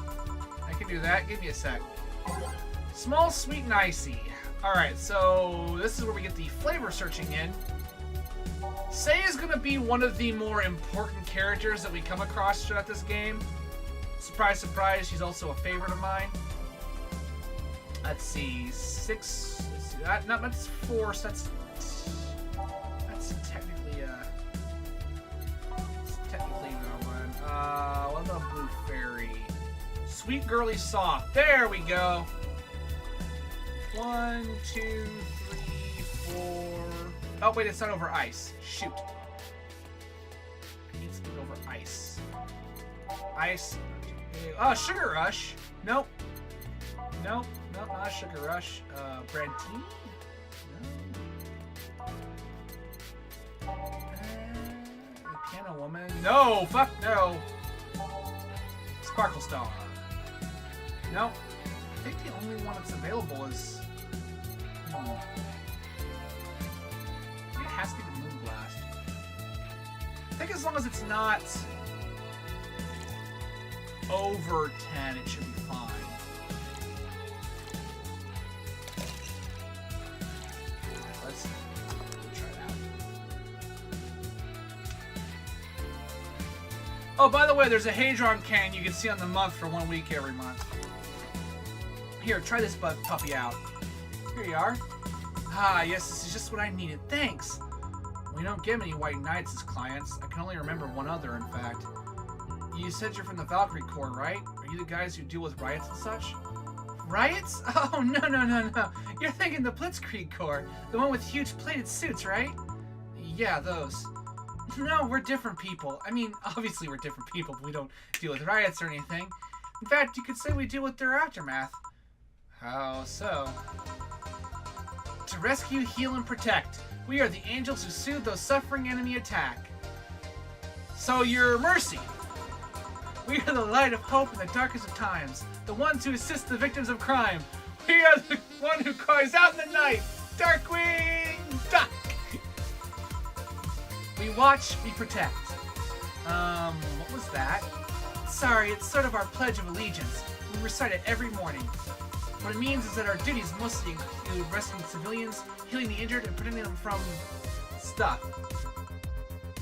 I can do that. Give me a sec. Small, sweet, and icy. Alright, so this is where we get the flavor searching in. Say is going to be one of the more important characters that we come across throughout this game. Surprise, surprise, she's also a favorite of mine. Let's see, 6. Let's see, that's 4, so that's technically no one. What about Blue Fairy? Sweet Girly Soft. There we go. 1, 2, 3, 4. Oh wait, it's not over ice. Shoot. I need something over ice. Ice. Oh, Sugar Rush. Nope. Nope. Nope, not Sugar Rush. Brantini? No. The Piano Woman? No! Fuck no! Sparkle Star. Nope. I think the only one that's available is... It has to be the Moonblast. I think as long as it's not over 10, it should be fine. Let's try it out. Oh, by the way, there's a Hadron can you can see on the month for 1 week every month. Here, try this puppy out. Here you are. Ah, yes, this is just what I needed. Thanks. We don't get many white knights as clients. I can only remember one other, in fact. You said you're from the Valkyrie Corps, right? Are you the guys who deal with riots and such? Riots? Oh, no. You're thinking the Blitzkrieg Corps. The one with huge plated suits, right? Yeah, those. No, we're different people. I mean, obviously we're different people, but we don't deal with riots or anything. In fact, you could say we deal with their aftermath. How so? To rescue, heal, and protect. We are the angels who soothe those suffering enemy attack. So you're Mercy. We are the light of hope in the darkest of times. The ones who assist the victims of crime. We are the one who cries out in the night. Darkwing Duck. We watch, we protect. What was that? Sorry, it's sort of our Pledge of Allegiance. We recite it every morning. What it means is that our duties mostly include rescuing civilians, healing the injured, and protecting them from stuff.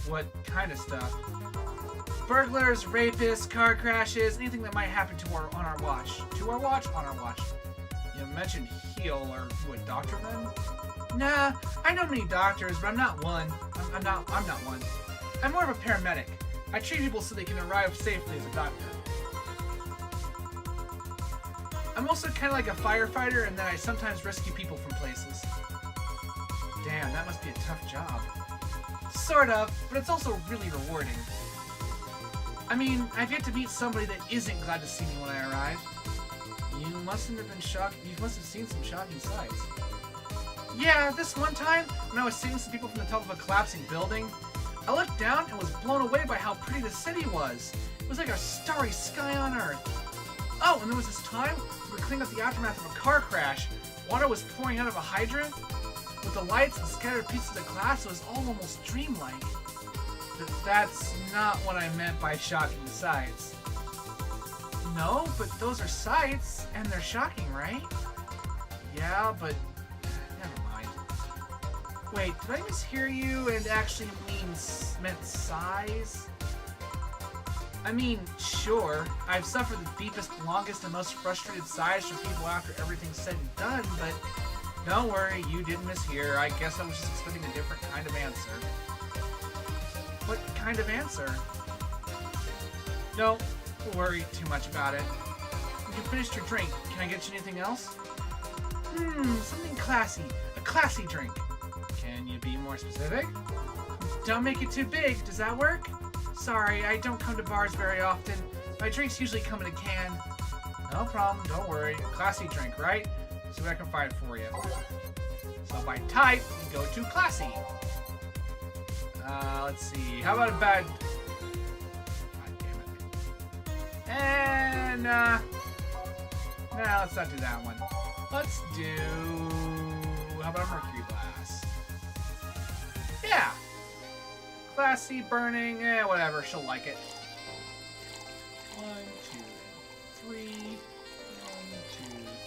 What kind of stuff? Burglars, rapists, car crashes, anything that might happen on our watch. To our watch? On our watch. You mentioned heal, or you a doctor then? Nah, I know many doctors, but I'm not one. I'm not one. I'm more of a paramedic. I treat people so they can arrive safely as a doctor. I'm also kind of like a firefighter, and then I sometimes rescue people from places. Damn, that must be a tough job. Sort of, but it's also really rewarding. I mean, I've yet to meet somebody that isn't glad to see me when I arrive. You mustn't have been shocked. You must have seen some shocking sights. Yeah, this one time, when I was seeing some people from the top of a collapsing building, I looked down and was blown away by how pretty the city was. It was like a starry sky on Earth. Oh, and there was this time we were cleaning up the aftermath of a car crash. Water was pouring out of a hydrant. With the lights and scattered pieces of glass, it was all almost dreamlike. That's not what I meant by shocking sights. No, but those are sights, and they're shocking, right? Yeah, but never mind. Wait, did I mishear you and actually meant size? I mean, sure, I've suffered the deepest, longest, and most frustrated sighs from people after everything's said and done, but don't worry, you didn't mishear. I guess I was just expecting a different kind of answer. What kind of answer? No, don't worry too much about it. You finished your drink. Can I get you anything else? Something classy. A classy drink. Can you be more specific? Don't make it too big. Does that work? Sorry, I don't come to bars very often. My drinks usually come in a can. No problem, don't worry. Classy drink, right? See what I can find for you. So by type, we go to classy. Let's see. How about a bad... God damn it. And, no, let's not do that one. Let's do... How about a mercury glass? Yeah. Classy, burning, whatever. She'll like it. 1, 2, 3. 1,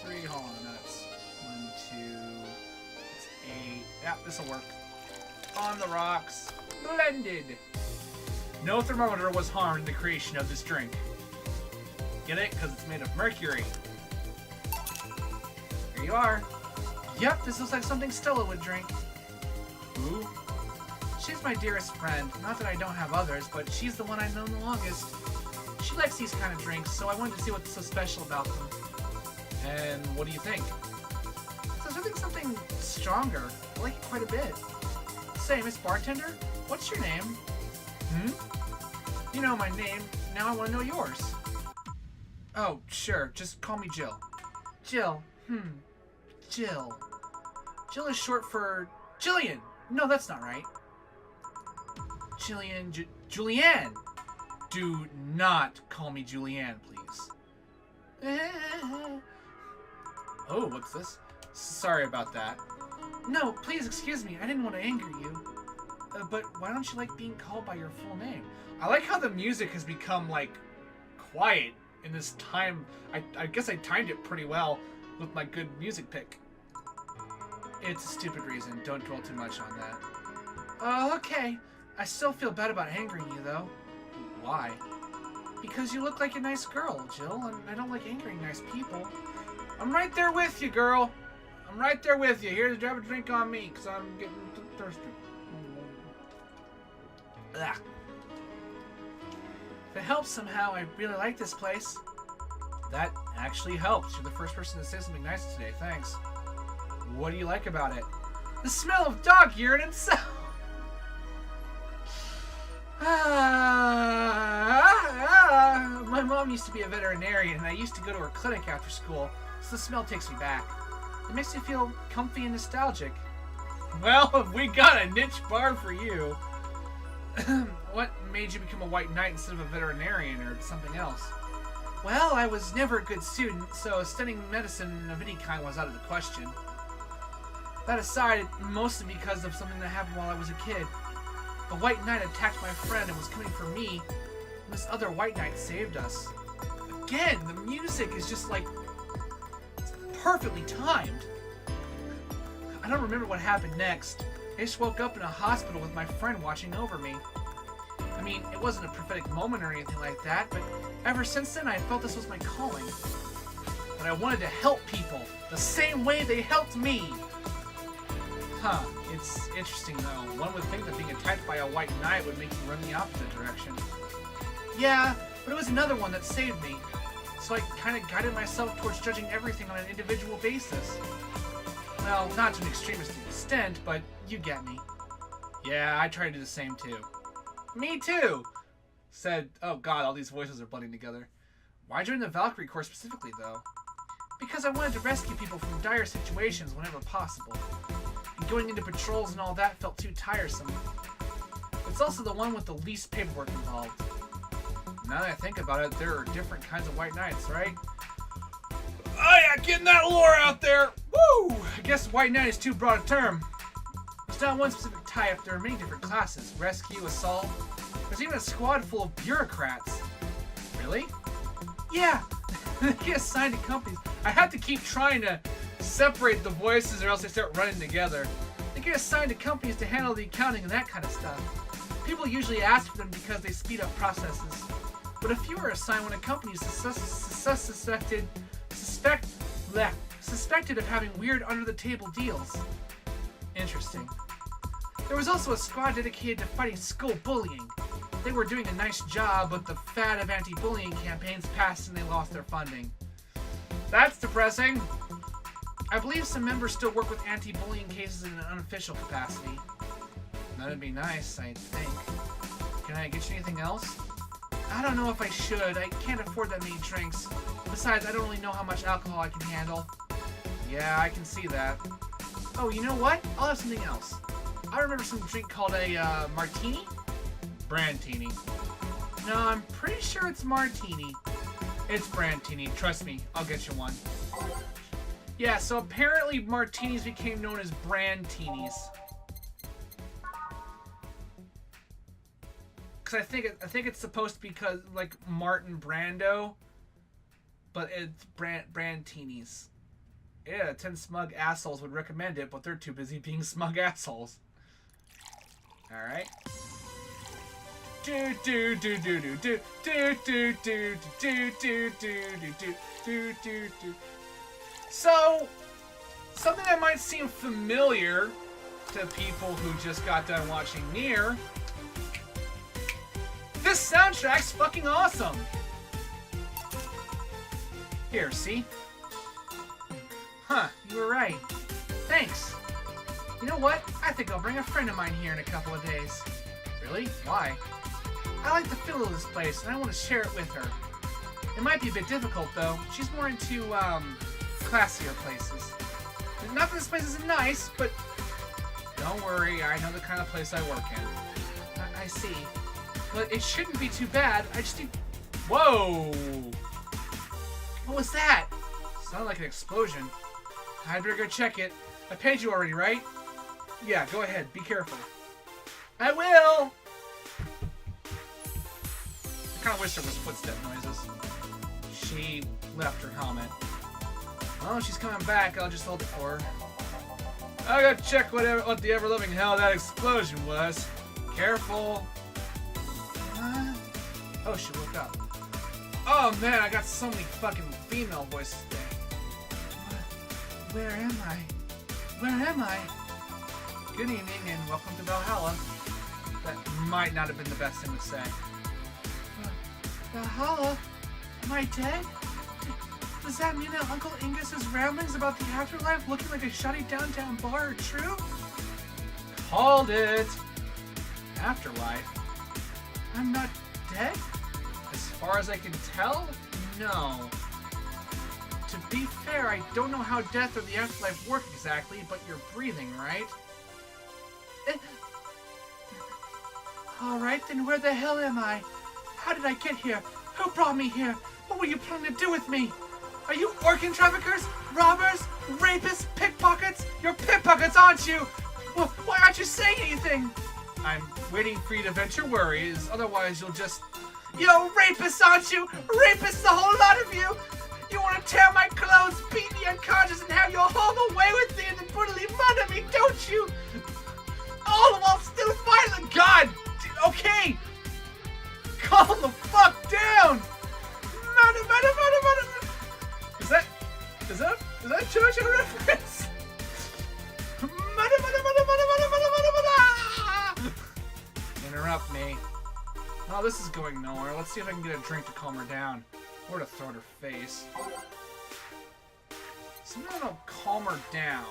2, 3. Hold on, that's 1, 2. It's 8. Yeah, this'll work. On the rocks. Blended. No thermometer was harmed in the creation of this drink. Get it? Because it's made of mercury. Here you are. Yep, this looks like something Stella would drink. Who? She's my dearest friend. Not that I don't have others, but she's the one I've known the longest. She likes these kind of drinks, so I wanted to see what's so special about them. And what do you think? So I think something stronger. I like it quite a bit. Say, Miss Bartender, what's your name? You know my name. Now I want to know yours. Oh, sure. Just call me Jill. Jill. Jill. Jill is short for Jillian. No, that's not right. Jillian. Julianne. Do not call me Julianne, please. Oh, what's this? Sorry about that. No, please excuse me. I didn't want to anger you. But why don't you like being called by your full name? I like how the music has become, like, quiet in this time. I guess I timed it pretty well with my good music pick. It's a stupid reason. Don't dwell too much on that. Oh, okay. I still feel bad about angering you, though. Why? Because you look like a nice girl, Jill, and I don't like angering nice people. I'm right there with you, girl. I'm right there with you. Here to grab a drink on me, because I'm getting thirsty. Ugh. If it helps somehow, I really like this place. That actually helps. You're the first person to say something nice today. Thanks. What do you like about it? The smell of dog urine and so. My mom used to be a veterinarian, and I used to go to her clinic after school, so the smell takes me back. It makes me feel comfy and nostalgic. Well, we got a niche bar for you. What made you become a white knight instead of a veterinarian or something else? Well, I was never a good student, so studying medicine of any kind was out of the question. That aside, mostly because of something that happened while I was a kid. A white knight attacked my friend and was coming for me, and this other white knight saved us. Again, the music is just like, it's perfectly timed. I don't remember what happened next. I just woke up in a hospital with my friend watching over me. I mean, it wasn't a prophetic moment or anything like that, but ever since then I felt this was my calling. That I wanted to help people the same way they helped me. Huh, it's interesting though. One would think that being attacked by a white knight would make you run the opposite direction. Yeah, but it was another one that saved me. So I kind of guided myself towards judging everything on an individual basis. Well, not to an extremistic extent, but you get me. Yeah, I try to do the same too. Me too! Said, oh god, all these voices are blending together. Why join the Valkyrie Corps specifically though? Because I wanted to rescue people from dire situations whenever possible. And going into patrols and all that felt too tiresome. It's also the one with the least paperwork involved. Now that I think about it, there are different kinds of white knights, right? Oh yeah, getting that lore out there! Woo! I guess white knight is too broad a term. There's not one specific type, there are many different classes. Rescue, assault. There's even a squad full of bureaucrats. Really? Yeah! They get assigned to companies. I have to keep trying to separate the voices or else they start running together. They get assigned to companies to handle the accounting and that kind of stuff. People usually ask for them because they speed up processes. But a few are assigned when a company is suspected of having weird under-the-table deals. Interesting. There was also a squad dedicated to fighting school bullying. They were doing a nice job, but the fad of anti-bullying campaigns passed and they lost their funding. That's depressing. I believe some members still work with anti-bullying cases in an unofficial capacity. That'd be nice, I think. Can I get you anything else? I don't know if I should. I can't afford that many drinks. Besides, I don't really know how much alcohol I can handle. Yeah, I can see that. Oh, you know what? I'll have something else. I remember some drink called a martini? Brandtini. No, I'm pretty sure it's martini. It's Brandtini. Trust me, I'll get you one. Yeah, so apparently martinis became known as Brandtinis. Cause I think it's supposed to be like Martin Brando, but it's Brandtinis. Yeah, 10 smug assholes would recommend it, but they're too busy being smug assholes. All right. So, something that might seem familiar to people who just got done watching Nier. This soundtrack's fucking awesome! Here, see? Huh, you were right. Thanks. You know what? I think I'll bring a friend of mine here in a couple of days. Really? Why? I like the feel of this place, and I want to share it with her. It might be a bit difficult, though. She's more into, classier places. Not that this place isn't nice, but don't worry, I know the kind of place I work in. I see. But it shouldn't be too bad. I just need... Whoa! What was that? Sounded like an explosion. I'd better go check it. I paid you already, right? Yeah, go ahead. Be careful. I will! I kind of wish there was footstep noises. She left her helmet. Well, she's coming back. I'll just hold it for her. I'll go check what the ever-loving hell that explosion was. Careful. Oh, she woke up. Oh, man, I got so many fucking female voices today. Where am I? Where am I? Good evening and welcome to Valhalla. That might not have been the best thing to say. Valhalla? Am I dead? Does that mean that Uncle Angus's ramblings about the afterlife looking like a shoddy downtown bar are true? Called it! Afterlife? I'm not dead? As far as I can tell, no. To be fair, I don't know how death or the afterlife work exactly, but you're breathing, right? Alright, then where the hell am I? How did I get here? Who brought me here? What were you planning to do with me? Are you organ traffickers? Robbers? Rapists? Pickpockets? You're pickpockets, aren't you? Well, why aren't you saying anything? I'm waiting for you to vent your worries, otherwise you'll just... Yo, rapists, aren't you? Rapists, the whole lot of you! You want to tear my clothes, beat me unconscious, and have your home away with me and then brutally murder me, don't you? All while still violent. God! Okay! Calm the fuck down! Murder, murder, murder, murder! Is that a JoJo reference? Murder, murder, murder, murder, murder, murder, murder, murder! Interrupt me. Oh, this is going nowhere. Let's see if I can get a drink to calm her down. Or to throw at her face. Something that'll calm her down.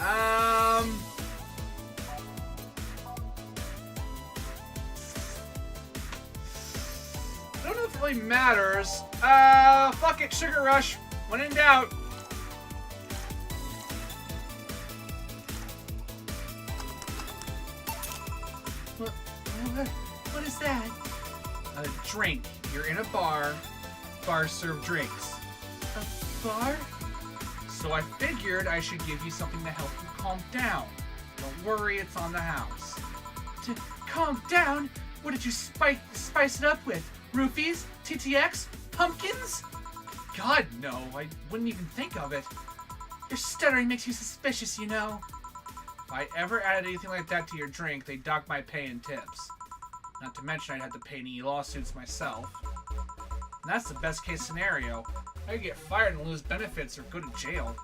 I don't know if it really matters. Fuck it, Sugar Rush. When in doubt. What is that? A drink. You're in a bar. Bars serve drinks. A bar? So I figured I should give you something to help you calm down. Don't worry, it's on the house. To calm down? What did you spice it up with? Roofies? TTX? Pumpkins? God, no. I wouldn't even think of it. Your stuttering makes you suspicious, you know. If I ever added anything like that to your drink, they'd dock my pay and tips. Not to mention I'd have to pay any lawsuits myself. And that's the best case scenario. I could get fired and lose benefits or go to jail.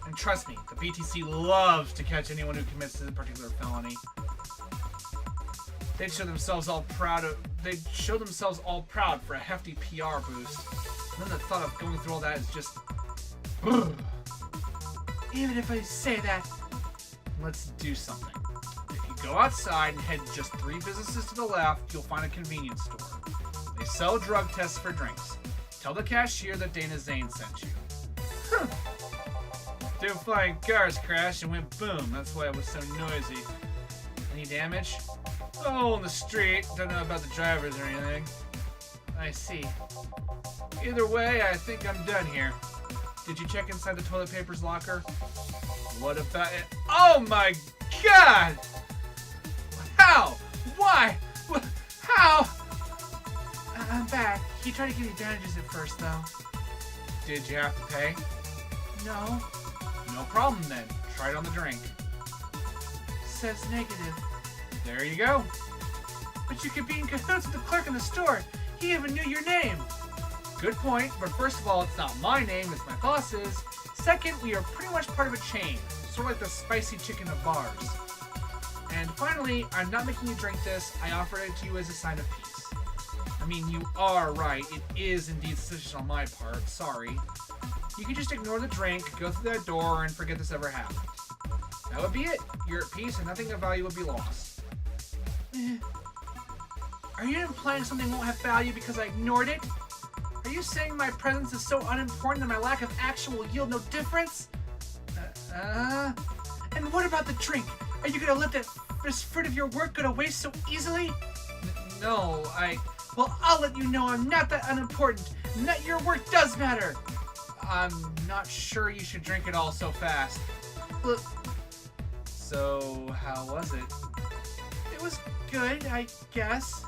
And trust me, the BTC loves to catch anyone who commits a particular felony. They'd show themselves all proud for a hefty PR boost. And then the thought of going through all that is just... Even if I say that, let's do something. If you go outside and head just 3 businesses to the left, you'll find a convenience store. They sell drug tests for drinks. Tell the cashier that Dana Zane sent you. Huh. 2 flying cars crashed and went boom. That's why it was so noisy. Any damage? Oh, on the street. Don't know about the drivers or anything. I see. Either way, I think I'm done here. Did you check inside the toilet paper's locker? What about it? Oh my God! How? Why? How? I'm back. He tried to give me bandages at first, though. Did you have to pay? No. No problem then. Try it on the drink. Says negative. There you go. But you could be in cahoots with the clerk in the store. He even knew your name. Good point, but first of all, it's not my name, it's my boss's. Second, we are pretty much part of a chain, sort of like the spicy chicken of bars. And finally, I'm not making you drink this, I offered it to you as a sign of peace. I mean, you are right, it is indeed suspicious on my part, sorry. You can just ignore the drink, go through that door, and forget this ever happened. That would be it. You're at peace and nothing of value would be lost. Are you implying something won't have value because I ignored it? Are you saying my presence is so unimportant that my lack of action will yield no difference? And what about the drink? Are you gonna let this fruit of your work go to waste so easily? No, Well, I'll let you know I'm not that unimportant, and that your work does matter. I'm not sure you should drink it all so fast. Look. So, how was it? It was good, I guess.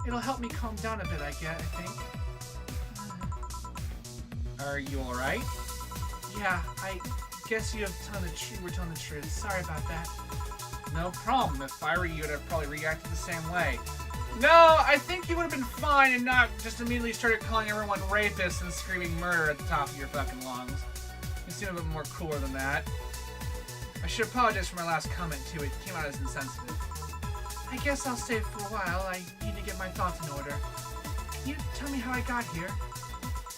It'll help me calm down a bit, I think. Are you alright? Yeah, I guess you were telling the truth. Sorry about that. No problem. If I were you, I'd have probably reacted the same way. No, I think you would have been fine and not just immediately started calling everyone rapists and screaming murder at the top of your fucking lungs. You seem a bit more cooler than that. I should apologize for my last comment, too. It came out as insensitive. I guess I'll stay for a while. I need to get my thoughts in order. Can you tell me how I got here?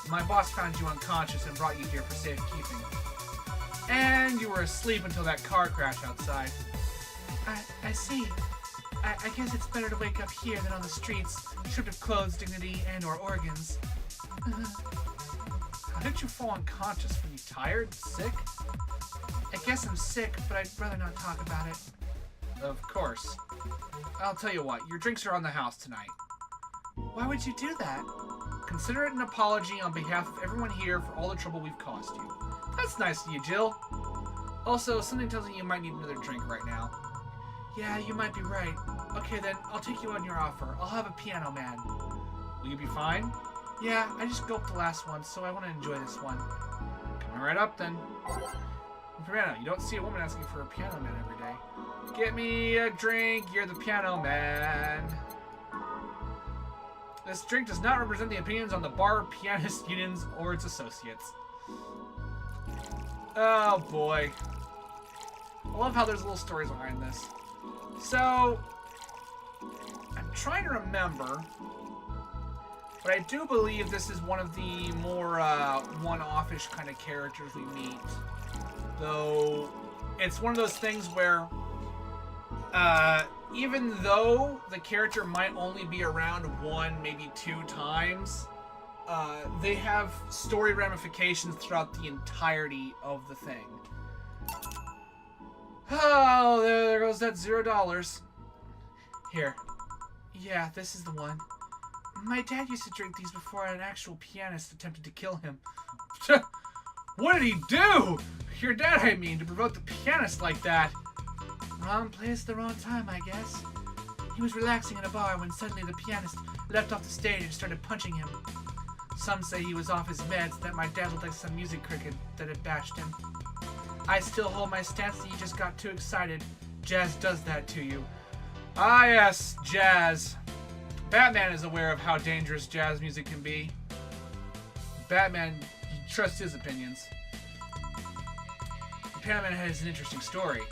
My boss found you unconscious and brought you here for safekeeping. And you were asleep until that car crash outside. I see. I guess it's better to wake up here than on the streets, stripped of clothes, dignity, and or organs. How did you fall unconscious? Were you tired? Sick? I guess I'm sick, but I'd rather not talk about it. Of course. I'll tell you what, your drinks are on the house tonight. Why would you do that? Consider it an apology on behalf of everyone here for all the trouble we've caused you. That's nice of you, Jill. Also, something tells me you might need another drink right now. Yeah, you might be right. Okay then, I'll take you on your offer. I'll have a piano man. Will you be fine? Yeah, I just gulped the last one, so I want to enjoy this one. Coming right up then. Piano, you don't see a woman asking for a piano man every day. Get me a drink, you're the piano man. This drink does not represent the opinions on the bar, pianist unions, or its associates. Oh boy. I love how there's little stories behind this. So, I'm trying to remember, but I do believe this is one of the more one-off-ish kind of characters we meet. Though, it's one of those things where, even though the character might only be around one, maybe two times, they have story ramifications throughout the entirety of the thing. Oh, there goes that $0. Here. Yeah, this is the one. My dad used to drink these before an actual pianist attempted to kill him. What did he do? Your dad, I mean, to provoke the pianist like that. Wrong place, the wrong time, I guess. He was relaxing in a bar when suddenly the pianist leapt off the stage and started punching him. Some say he was off his meds, that my dad looked like some music cricket that had bashed him. I still hold my stance that you just got too excited. Jazz does that to you. Ah yes, jazz. Batman is aware of how dangerous jazz music can be. Batman trusts his opinions. The Piano Man has an interesting story.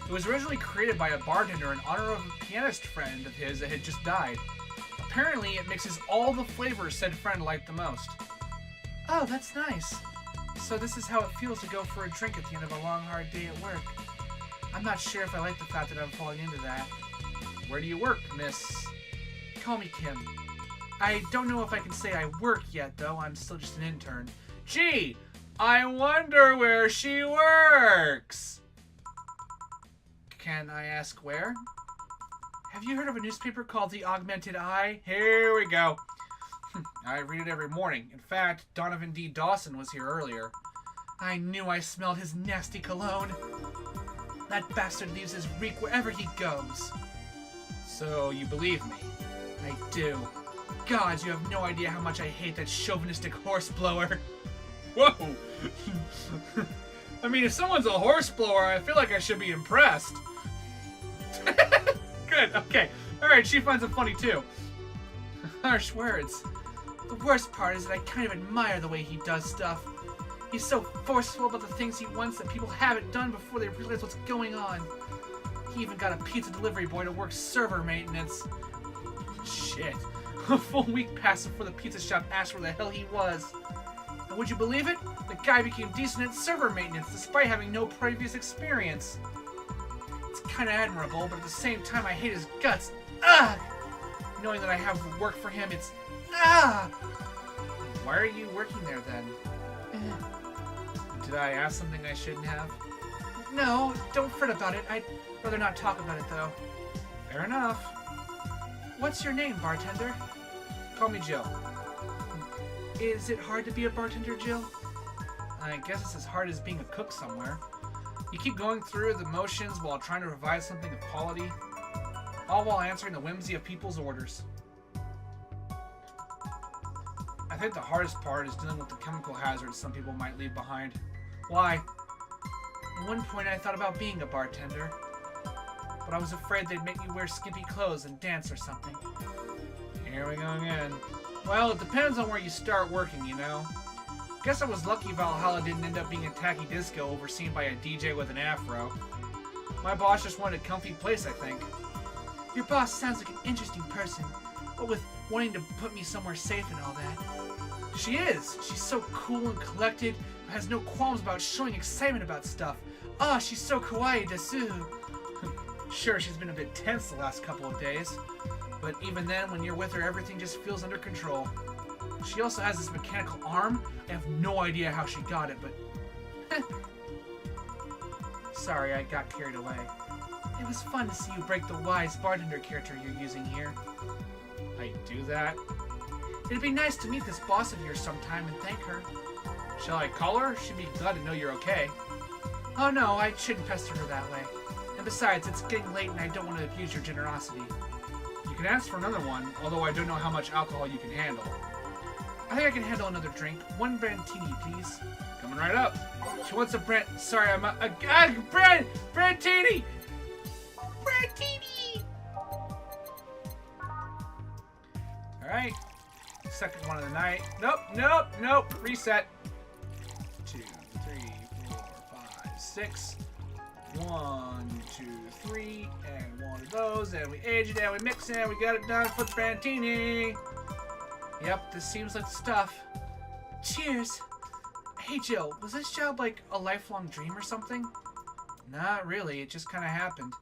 It was originally created by a bartender in honor of a pianist friend of his that had just died. Apparently, it mixes all the flavors said friend liked the most. Oh, that's nice. So this is how it feels to go for a drink at the end of a long, hard day at work. I'm not sure if I like the fact that I'm falling into that. Where do you work, miss? Call me Kim. I don't know if I can say I work yet, though. I'm still just an intern. Gee, I wonder where she works. Can I ask where? Have you heard of a newspaper called The Augmented Eye? Here we go. I read it every morning. In fact, Donovan D. Dawson was here earlier. I knew I smelled his nasty cologne. That bastard leaves his reek wherever he goes. So, you believe me? I do. God, you have no idea how much I hate that chauvinistic horseblower. Whoa! I mean, if someone's a horseblower, I feel like I should be impressed. Good, okay. Alright, she finds it funny too. Harsh words. The worst part is that I kind of admire the way he does stuff. He's so forceful about the things he wants that people have it done before they realize what's going on. He even got a pizza delivery boy to work server maintenance. Shit. A full week passed before the pizza shop asked where the hell he was. And would you believe it? The guy became decent at server maintenance despite having no previous experience. It's kind of admirable, but at the same time I hate his guts. Ugh! knowing that I have work for him, it's... Ah! Why are you working there, then? Did I ask something I shouldn't have? No, don't fret about it. I'd rather not talk about it, though. Fair enough. What's your name, bartender? Call me Jill. Is it hard to be a bartender, Jill? I guess it's as hard as being a cook somewhere. You keep going through the motions while trying to provide something of quality, all while answering the whimsy of people's orders. I think the hardest part is dealing with the chemical hazards some people might leave behind. Why? At one point I thought about being a bartender, but I was afraid they'd make me wear skimpy clothes and dance or something. Here we go again. Well, it depends on where you start working, you know. Guess I was lucky Valhalla didn't end up being a tacky disco overseen by a DJ with an afro. My boss just wanted a comfy place, I think. Your boss sounds like an interesting person, but with wanting to put me somewhere safe and all that. She is. She's so cool and collected, has no qualms about showing excitement about stuff. Ah, she's so kawaii desu. Sure, she's been a bit tense the last couple of days, but even then, when you're with her, everything just feels under control. She also has this mechanical arm. I have no idea how she got it, but... Sorry, I got carried away. It was fun to see you break the wise bartender character you're using here. I do that? It'd be nice to meet this boss of yours sometime and thank her. Shall I call her? She'd be glad to know you're okay. Oh no, I shouldn't pester her that way. And besides, it's getting late and I don't want to abuse your generosity. You can ask for another one, although I don't know how much alcohol you can handle. I think I can handle another drink. One Brantini, please. Coming right up. She wants a Sorry, I'm Brantini! Brantini! Alright. Second one of the night. Nope. Reset. 2, 3, 4, 5, 6. 1, 2, 3. And one of those. And we age it and we mix it and we got it done for the Brantini. Yep, this seems like the stuff. Cheers! Hey Jill, was this job like a lifelong dream or something? Not really, it just kind of happened.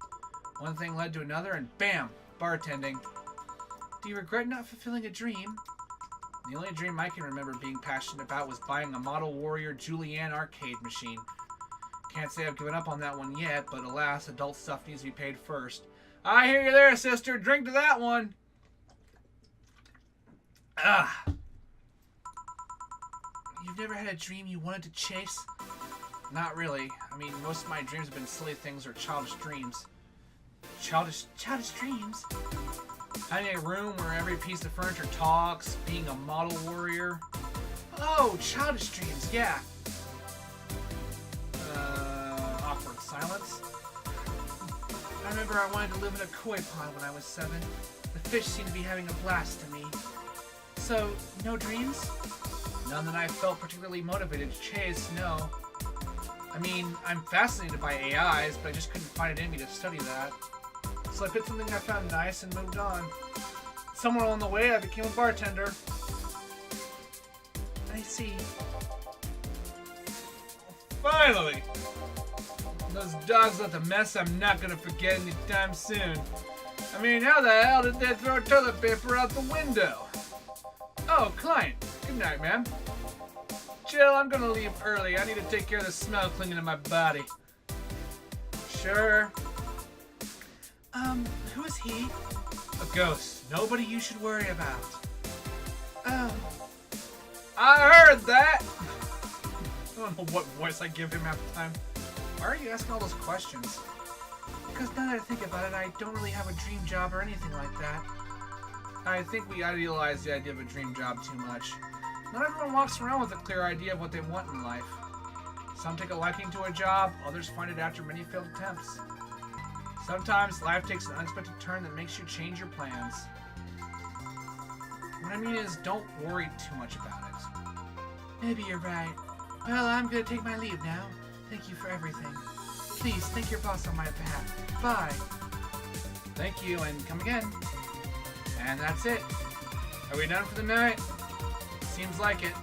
One thing led to another and bam! Bartending. Do you regret not fulfilling a dream? The only dream I can remember being passionate about was buying a Model Warrior Julianne arcade machine. Can't say I've given up on that one yet, but alas, adult stuff needs to be paid first. I hear you there, sister! Drink to that one! Ah! You've never had a dream you wanted to chase? Not really. I mean, most of my dreams have been silly things or childish dreams. Childish dreams? Having a room where every piece of furniture talks, being a model warrior. Oh, childish dreams, yeah. Awkward silence. I remember I wanted to live in a koi pond when I was 7. The fish seemed to be having a blast to me. So, no dreams? None that I felt particularly motivated to chase, no. I mean, I'm fascinated by AIs, but I just couldn't find it in me to study that. So I picked something I found nice and moved on. Somewhere along the way, I became a bartender. I see. Finally! Those dogs left a mess I'm not gonna forget anytime soon. I mean, how the hell did they throw toilet paper out the window? Oh, client. Good night, ma'am. Jill, I'm gonna leave early. I need to take care of the smell clinging to my body. Sure. Who is he? A ghost. Nobody you should worry about. Oh. I heard that! I don't know what voice I give him half the time. Why are you asking all those questions? Because now that I think about it, I don't really have a dream job or anything like that. I think we idealize the idea of a dream job too much. Not everyone walks around with a clear idea of what they want in life. Some take a liking to a job, others find it after many failed attempts. Sometimes life takes an unexpected turn that makes you change your plans. What I mean is, don't worry too much about it. Maybe you're right. Well, I'm gonna take my leave now. Thank you for everything. Please, thank your boss on my behalf. Bye. Thank you, and come again. And that's it. Are we done for the night? Seems like it.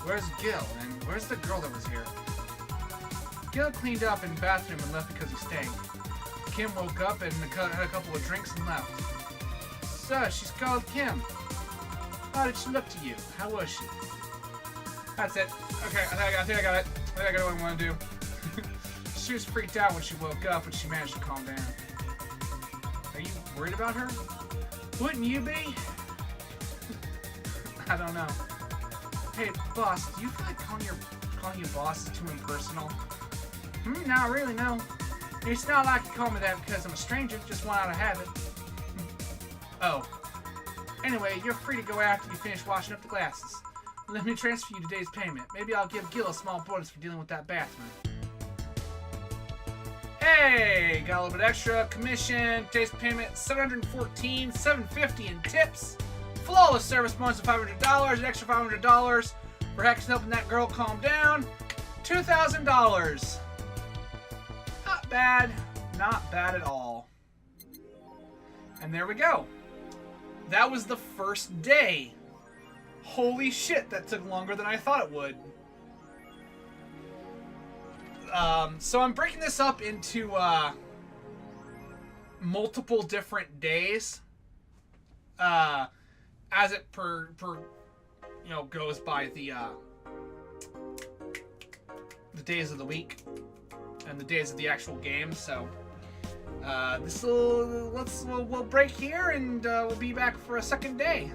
Where's Gil? And where's the girl that was here? Gil cleaned up in the bathroom and left because he stank. Kim woke up and had a couple of drinks and left. So, she's called Kim. How did she look to you? How was she? That's it. Okay, I think I got it. I think I got what I want to do. She was freaked out when she woke up, but she managed to calm down. Are you worried about her? Wouldn't you be? I don't know. Hey, boss, do you feel like calling your boss is too impersonal? Not really, no. It's not like you call me that because I'm a stranger, just one out of habit. Oh. Anyway, you're free to go after you finish washing up the glasses. Let me transfer you today's payment. Maybe I'll give Gil a small bonus for dealing with that bathroom. Hey, got a little bit extra commission. Today's payment $714, $750 in tips. Flawless service bonus of $500, an extra $500 for Hex helping that girl calm down. $2,000. Not bad. Not bad at all. And there we go. That was the first day. Holy shit, that took longer than I thought it would. So I'm breaking this up into multiple different days. As it goes by the days of the week and the days of the actual game. So we'll break here and we'll be back for a second day.